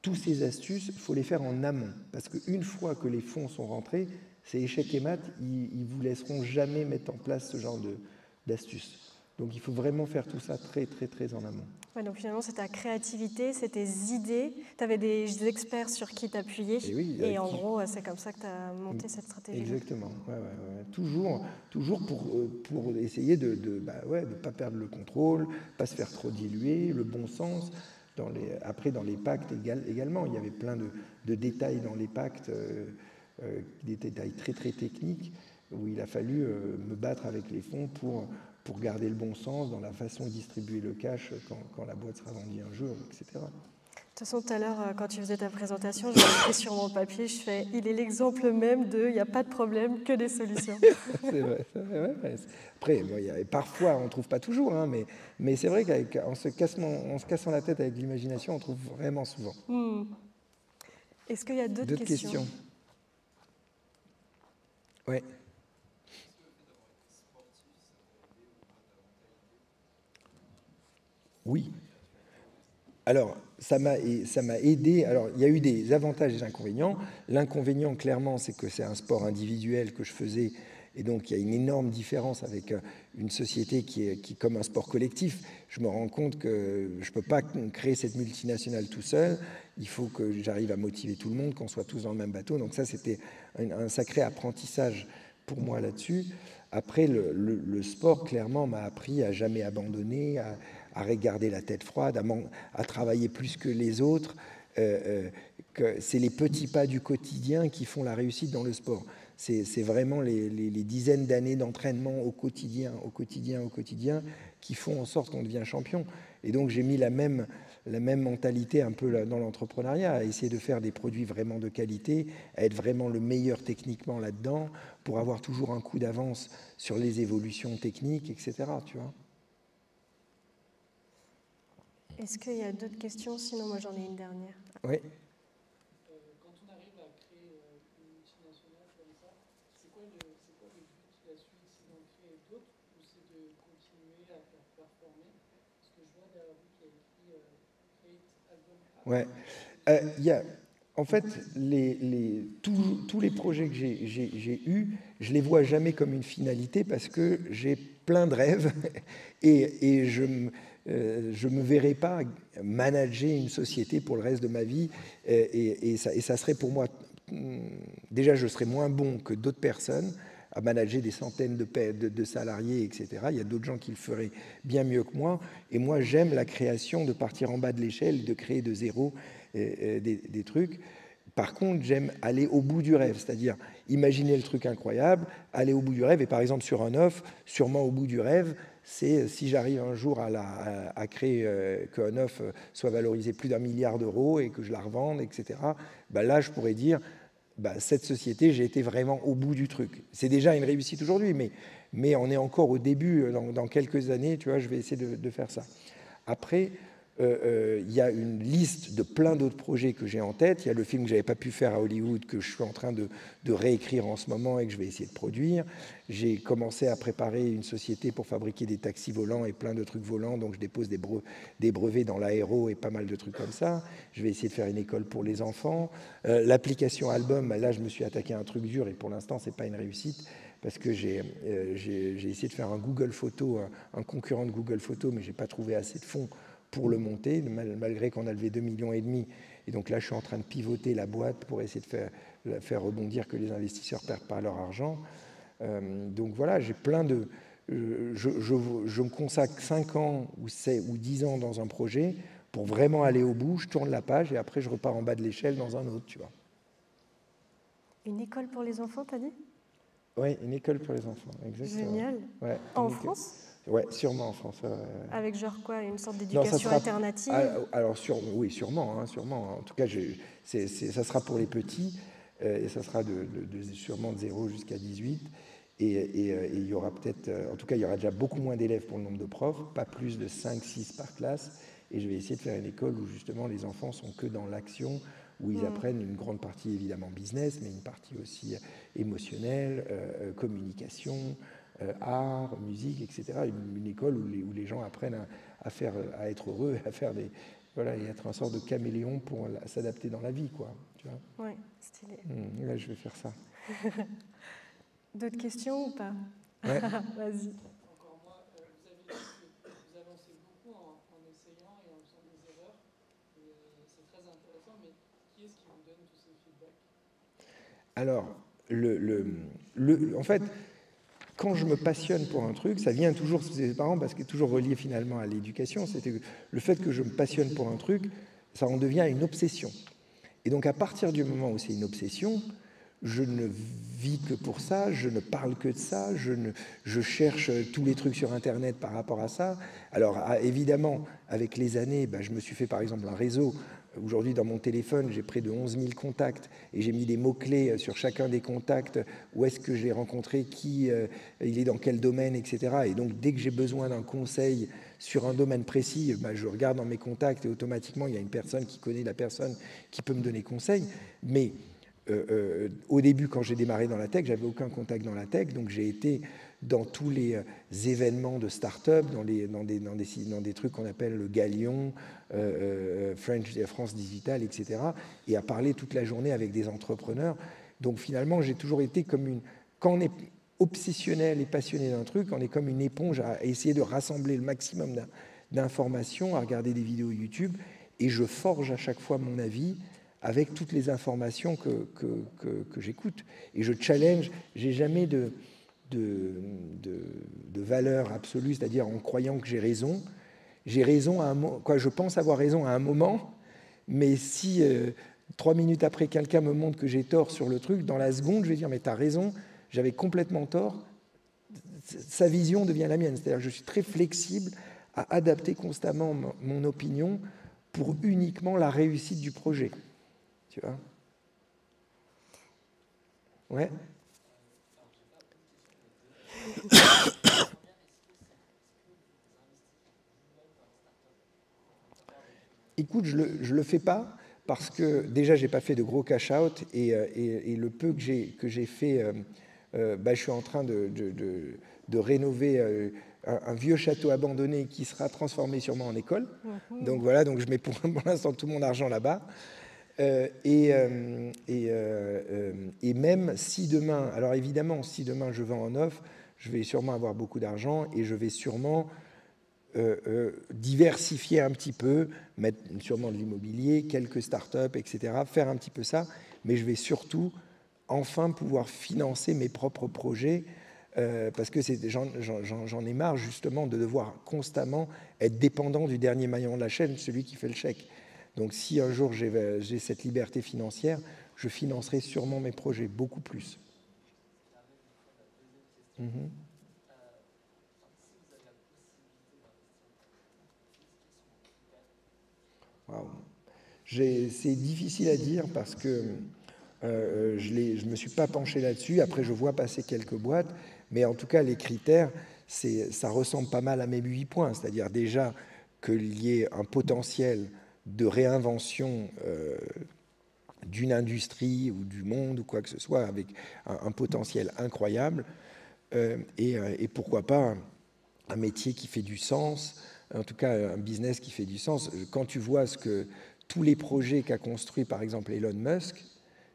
toutes ces astuces, il faut les faire en amont. Parce qu'une fois que les fonds sont rentrés, c'est échec et mat, ils ne vous laisseront jamais mettre en place ce genre d'astuces. Donc il faut vraiment faire tout ça très, très, très en amont. Ouais, donc finalement, c'est ta créativité, c'est tes idées. Tu avais des experts sur qui t'appuyer. Et en gros, c'est comme ça que tu as monté cette stratégie. Exactement. Ouais. Toujours pour essayer de ne pas perdre le contrôle, pas se faire trop diluer, le bon sens. Après, dans les pactes également, il y avait plein de détails dans les pactes, des détails très très techniques, où il a fallu me battre avec les fonds pour garder le bon sens dans la façon de distribuer le cash quand la boîte sera vendue un jour, etc. De toute façon, tout à l'heure, quand tu faisais ta présentation, j'ai écrit sur mon papier, il est l'exemple même de il n'y a pas de problème, que des solutions. C'est vrai. Après, parfois, on ne trouve pas toujours, hein, mais c'est vrai qu'en se cassant la tête avec l'imagination, on trouve vraiment souvent. Est-ce qu'il y a d'autres questions? Oui. Oui. Alors, ça m'a aidé. Alors, il y a eu des avantages et des inconvénients. L'inconvénient, clairement, c'est que c'est un sport individuel que je faisais. Et donc, il y a une énorme différence avec une société qui comme un sport collectif. Je me rends compte que je ne peux pas créer cette multinationale tout seul. Il faut que j'arrive à motiver tout le monde, qu'on soit tous dans le même bateau. Donc ça, c'était un sacré apprentissage pour moi là-dessus. Après, le sport, clairement, m'a appris à jamais abandonner, à regarder la tête froide, à travailler plus que les autres. Que c'est les petits pas du quotidien qui font la réussite dans le sport. C'est vraiment les dizaines d'années d'entraînement au quotidien, qui font en sorte qu'on devient champion. Et donc j'ai mis la même mentalité un peu dans l'entrepreneuriat, à essayer de faire des produits vraiment de qualité, à être vraiment le meilleur techniquement là-dedans, pour avoir toujours un coup d'avance sur les évolutions techniques, etc. Tu vois. Est-ce qu'il y a d'autres questions? Sinon, moi j'en ai une dernière. Oui. Quand on arrive à créer une multinationale comme ça, c'est quoi le but, la suite? C'est d'en créer d'autres ou c'est de continuer à faire performer? Parce que je vois derrière vous qu'il y a écrit Create Album. Ouais. En fait, tous les projets que j'ai eus, je les vois jamais comme une finalité parce que j'ai plein de rêves et je me verrai pas manager une société pour le reste de ma vie et ça serait pour moi, déjà je serais moins bon que d'autres personnes à manager des centaines de salariés, etc. Il y a d'autres gens qui le feraient bien mieux que moi. Et moi, j'aime la création, de partir en bas de l'échelle, de créer de zéro des trucs. Par contre, j'aime aller au bout du rêve, c'est-à-dire imaginer le truc incroyable, aller au bout du rêve. Et par exemple, sur un offre, sûrement au bout du rêve, c'est si j'arrive un jour à créer qu'un offre soit valorisé plus d'1 milliard d'euros et que je la revende, etc. Ben là, je pourrais dire... cette société, j'ai été vraiment au bout du truc. C'est déjà une réussite aujourd'hui, mais on est encore au début. Dans quelques années, tu vois, je vais essayer de faire ça. Après, il y a une liste de plein d'autres projets que j'ai en tête. Il y a le film que je n'avais pas pu faire à Hollywood, que je suis en train de réécrire en ce moment et que je vais essayer de produire. J'ai commencé à préparer une société pour fabriquer des taxis volants et plein de trucs volants, donc je dépose des brevets dans l'aéro et pas mal de trucs comme ça. Je vais essayer de faire une école pour les enfants. L'application album, là je me suis attaqué à un truc dur et pour l'instant c'est pas une réussite, parce que j'ai essayé de faire un Google Photo, un concurrent de Google Photo, mais j'ai pas trouvé assez de fonds pour le monter, malgré qu'on a levé 2,5 millions. Et donc là, je suis en train de pivoter la boîte pour essayer de faire rebondir, que les investisseurs ne perdent pas leur argent. Donc voilà, j'ai plein de... Je me consacre 5 ans ou 10 ans dans un projet pour vraiment aller au bout, je tourne la page et après je repars en bas de l'échelle dans un autre, tu vois. Une école pour les enfants, t'as dit? Oui, une école pour les enfants, exactement. Génial. Ouais, en France? Oui, sûrement en France. Avec genre quoi, une sorte d'éducation alternative? Alors, oui, sûrement, hein, sûrement. En tout cas, ça sera pour les petits, et ça sera sûrement de 0 jusqu'à 18. Et il y aura peut-être, en tout cas, il y aura déjà beaucoup moins d'élèves pour le nombre de profs, pas plus de 5-6 par classe. Et je vais essayer de faire une école où justement les enfants sont que dans l'action, où ils apprennent une grande partie évidemment business, mais une partie aussi émotionnelle, communication, art, musique, etc. Une école où les gens apprennent à être heureux, à faire voilà, et être un sort de caméléon pour s'adapter dans la vie, quoi. Tu vois. Ouais, stylé. Là, je vais faire ça. D'autres questions ou pas? Ouais. Vas-y. Encore moi, vous avez dit que vous avancez beaucoup en essayant et en faisant des erreurs. C'est très intéressant, mais qui est-ce qui vous donne tous ces feedbacks? Alors, en fait, quand je me passionne pour un truc, ça vient toujours, c'est marrant parce que c'est toujours relié finalement à l'éducation, c'était le fait que je me passionne pour un truc, ça en devient une obsession. Et donc à partir du moment où c'est une obsession, je ne vis que pour ça, je ne parle que de ça, je cherche tous les trucs sur Internet par rapport à ça. Alors évidemment, avec les années, je me suis fait par exemple un réseau. Aujourd'hui, dans mon téléphone, j'ai près de 11 000 contacts et j'ai mis des mots-clés sur chacun des contacts, où est-ce que j'ai rencontré, qui, il est dans quel domaine, etc. Et donc, dès que j'ai besoin d'un conseil sur un domaine précis, je regarde dans mes contacts et automatiquement, il y a une personne qui connaît la personne qui peut me donner conseil. Mais au début, quand j'ai démarré dans la tech, j'avais aucun contact dans la tech, donc j'ai été dans tous les événements de start-up, dans des trucs qu'on appelle le Galion, France Digital, etc., et à parler toute la journée avec des entrepreneurs. Donc finalement, j'ai toujours été comme quand on est obsessionnel et passionné d'un truc, on est comme une éponge à essayer de rassembler le maximum d'informations, à regarder des vidéos YouTube, et je forge à chaque fois mon avis avec toutes les informations que j'écoute. Et je challenge, j'ai jamais de valeur absolue, c'est-à-dire en croyant que j'ai raison. J'ai raison je pense avoir raison à un moment, mais si 3 minutes après quelqu'un me montre que j'ai tort sur le truc, dans la seconde, je vais dire mais t'as raison, j'avais complètement tort. Sa vision devient la mienne, c'est-à-dire que je suis très flexible à adapter constamment mon opinion pour uniquement la réussite du projet. Tu vois? Ouais. Écoute, je le fais pas parce que déjà j'ai pas fait de gros cash out et le peu que j'ai fait, je suis en train de rénover un vieux château abandonné qui sera transformé sûrement en école. Donc voilà, donc je mets pour l'instant tout mon argent là-bas. Et même si demain, alors évidemment, si demain je vends en off, je vais sûrement avoir beaucoup d'argent et je vais sûrement diversifier un petit peu, mettre sûrement de l'immobilier, quelques startups, etc., faire un petit peu ça, mais je vais surtout enfin pouvoir financer mes propres projets parce que j'en ai marre justement de devoir constamment être dépendant du dernier maillon de la chaîne, celui qui fait le chèque. Donc si un jour j'ai cette liberté financière, je financerai sûrement mes projets beaucoup plus. Wow. C'est difficile à dire parce que je ne me suis pas penché là-dessus. Après, je vois passer quelques boîtes, mais en tout cas, les critères, ça ressemble pas mal à mes 8 points. C'est-à-dire déjà qu'il y ait un potentiel de réinvention d'une industrie ou du monde ou quoi que ce soit, avec un potentiel incroyable, et pourquoi pas un métier qui fait du sens, en tout cas un business qui fait du sens. Quand tu vois tous les projets qu'a construit par exemple Elon Musk,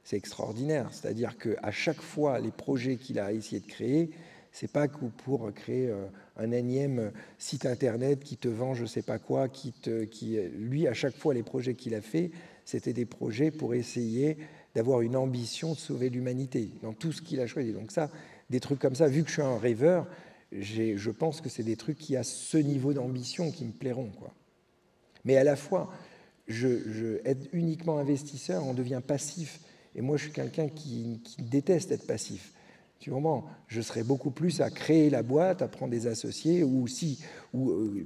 c'est extraordinaire. C'est-à-dire qu'à chaque fois, les projets qu'il a essayé de créer, c'est pas que pour créer un énième site internet qui te vend je sais pas quoi, lui, à chaque fois, les projets qu'il a fait, c'était des projets pour essayer d'avoir une ambition de sauver l'humanité dans tout ce qu'il a choisi. Donc ça, des trucs comme ça, vu que je suis un rêveur, je pense que c'est des trucs qui, à ce niveau d'ambition, qui me plairont, quoi. Mais à la fois, être uniquement investisseur, on devient passif. Et moi, je suis quelqu'un qui déteste être passif. Tu comprends? Je serais beaucoup plus à créer la boîte, à prendre des associés,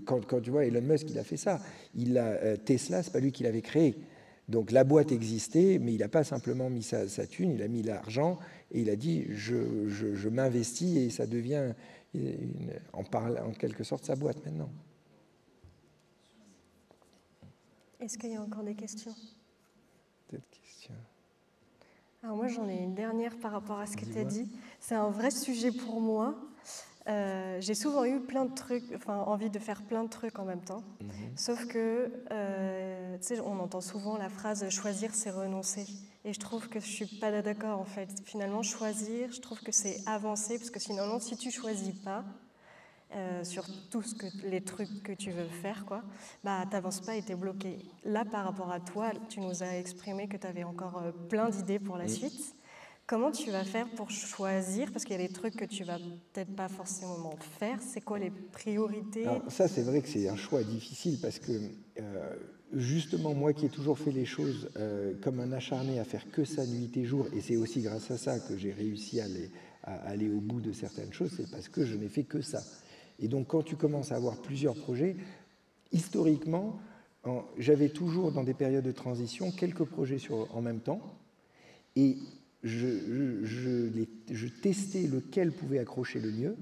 quand tu vois Elon Musk, il a fait ça. Tesla, c'est pas lui qui l'avait créé. Donc la boîte existait, mais il n'a pas simplement mis sa thune, il a mis l'argent et il a dit je m'investis et ça devient en quelque sorte sa boîte maintenant. Est-ce qu'il y a encore des questions? Peut-être question. Alors moi j'en ai une dernière par rapport à ce que tu as dit. C'est un vrai sujet pour moi. J'ai souvent eu plein de trucs, envie de faire plein de trucs en même temps. Sauf que, tu sais, on entend souvent la phrase « choisir, c'est renoncer ». Et je trouve que je ne suis pas d'accord en fait. Finalement, choisir, je trouve que c'est avancer, parce que sinon, si tu ne choisis pas sur tous les trucs que tu veux faire, quoi, bah, tu n'avances pas et tu es bloqué. Là, par rapport à toi, tu nous as exprimé que tu avais encore plein d'idées pour la suite. Comment tu vas faire pour choisir? Parce qu'il y a des trucs que tu vas peut-être pas forcément faire. C'est quoi les priorités? Alors, ça, c'est vrai que c'est un choix difficile parce que justement, moi qui ai toujours fait les choses comme un acharné à faire que ça nuit et jour, et c'est aussi grâce à ça que j'ai réussi à aller au bout de certaines choses, c'est parce que je n'ai fait que ça. Et donc, quand tu commences à avoir plusieurs projets, historiquement, j'avais toujours dans des périodes de transition quelques projets en même temps, et je testais lequel pouvait accrocher le mieux.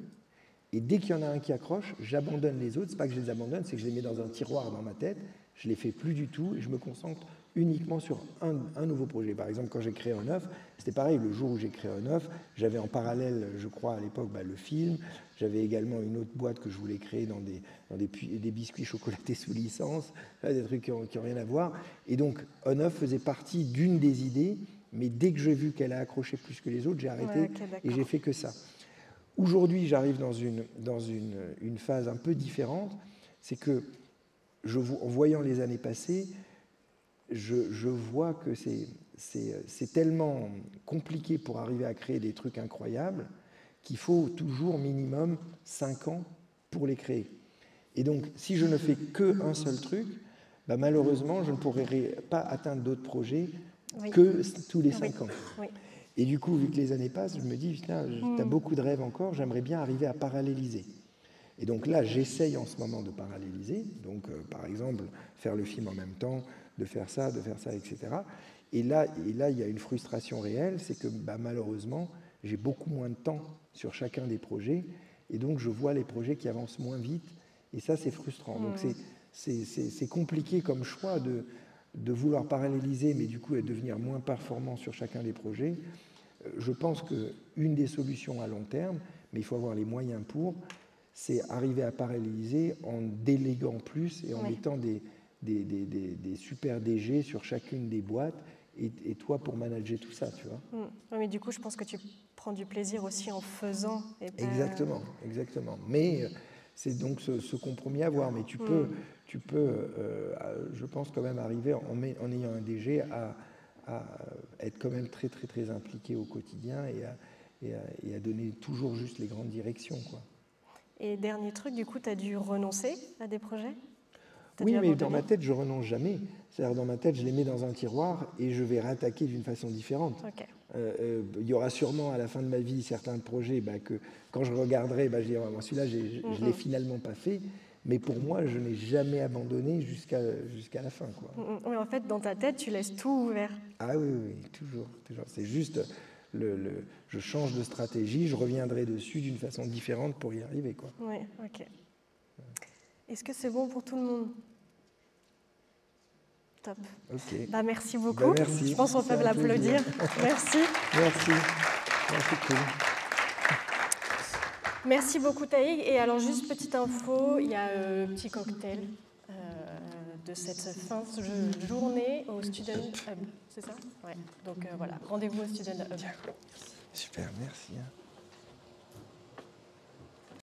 Et dès qu'il y en a un qui accroche, j'abandonne les autres. C'est pas que je les abandonne, c'est que je les mets dans un tiroir dans ma tête. Je les fais plus du tout et je me concentre uniquement sur un nouveau projet. Par exemple, quand j'ai créé On-Off, c'était pareil. Le jour où j'ai créé On-Off, j'avais en parallèle, je crois à l'époque, le film. J'avais également une autre boîte que je voulais créer dans des biscuits chocolatés sous licence, des trucs qui n'ont rien à voir. Et donc, On-Off faisait partie d'une des idées. Mais dès que j'ai vu qu'elle a accroché plus que les autres, j'ai arrêté et j'ai fait que ça. Aujourd'hui, j'arrive dans une phase un peu différente. C'est que, en voyant les années passées, je vois que c'est tellement compliqué pour arriver à créer des trucs incroyables qu'il faut toujours minimum 5 ans pour les créer. Et donc, si je ne fais qu'un seul truc, bah, malheureusement, je ne pourrai pas atteindre d'autres projets que tous les 5 ans. Oui. Et du coup, vu que les années passent, je me dis, putain, tu as beaucoup de rêves encore, j'aimerais bien arriver à paralléliser. Et donc là, j'essaye en ce moment de paralléliser, donc par exemple, faire le film en même temps, de faire ça, etc. Et là, il y a une frustration réelle, c'est que malheureusement, j'ai beaucoup moins de temps sur chacun des projets, et donc je vois les projets qui avancent moins vite, et ça, c'est frustrant. Donc c'est compliqué comme choix de vouloir paralléliser, mais du coup devenir moins performant sur chacun des projets. Je pense qu'une des solutions à long terme, mais il faut avoir les moyens pour, c'est arriver à paralléliser en déléguant plus et en mettant des super DG sur chacune des boîtes et toi pour manager tout ça, tu vois. Oui, mais du coup, je pense que tu prends du plaisir aussi en faisant. Et pas... Exactement. Mais c'est donc ce compromis à avoir. Mais tu peux, je pense quand même arriver en ayant un DG à être quand même très très très impliqué au quotidien et à donner toujours juste les grandes directions, quoi. Et dernier truc, du coup, tu as dû renoncer à des projets? Oui, mais dans ma tête, je renonce jamais. C'est-à-dire, dans ma tête, je les mets dans un tiroir et je vais réattaquer d'une façon différente. Okay. Il y aura sûrement à la fin de ma vie certains projets que quand je regarderai, je dirai, celui-là, je ne l'ai finalement pas fait. Mais pour moi, je n'ai jamais abandonné jusqu'à la fin, quoi. Oui, en fait, dans ta tête, tu laisses tout ouvert. Ah oui, toujours. C'est juste, je change de stratégie, je reviendrai dessus d'une façon différente pour y arriver, quoi. Oui, ok. Est-ce que c'est bon pour tout le monde? Top. Ok. Bah, merci beaucoup. Merci. Je pense qu'on peut l'applaudir. Merci. Merci. C'est cool. Merci beaucoup Taïg. Et alors juste petite info, il y a petit cocktail de cette fin de journée au Student Hub, c'est ça? Ouais. Donc voilà, rendez-vous au Student Hub. Super, merci.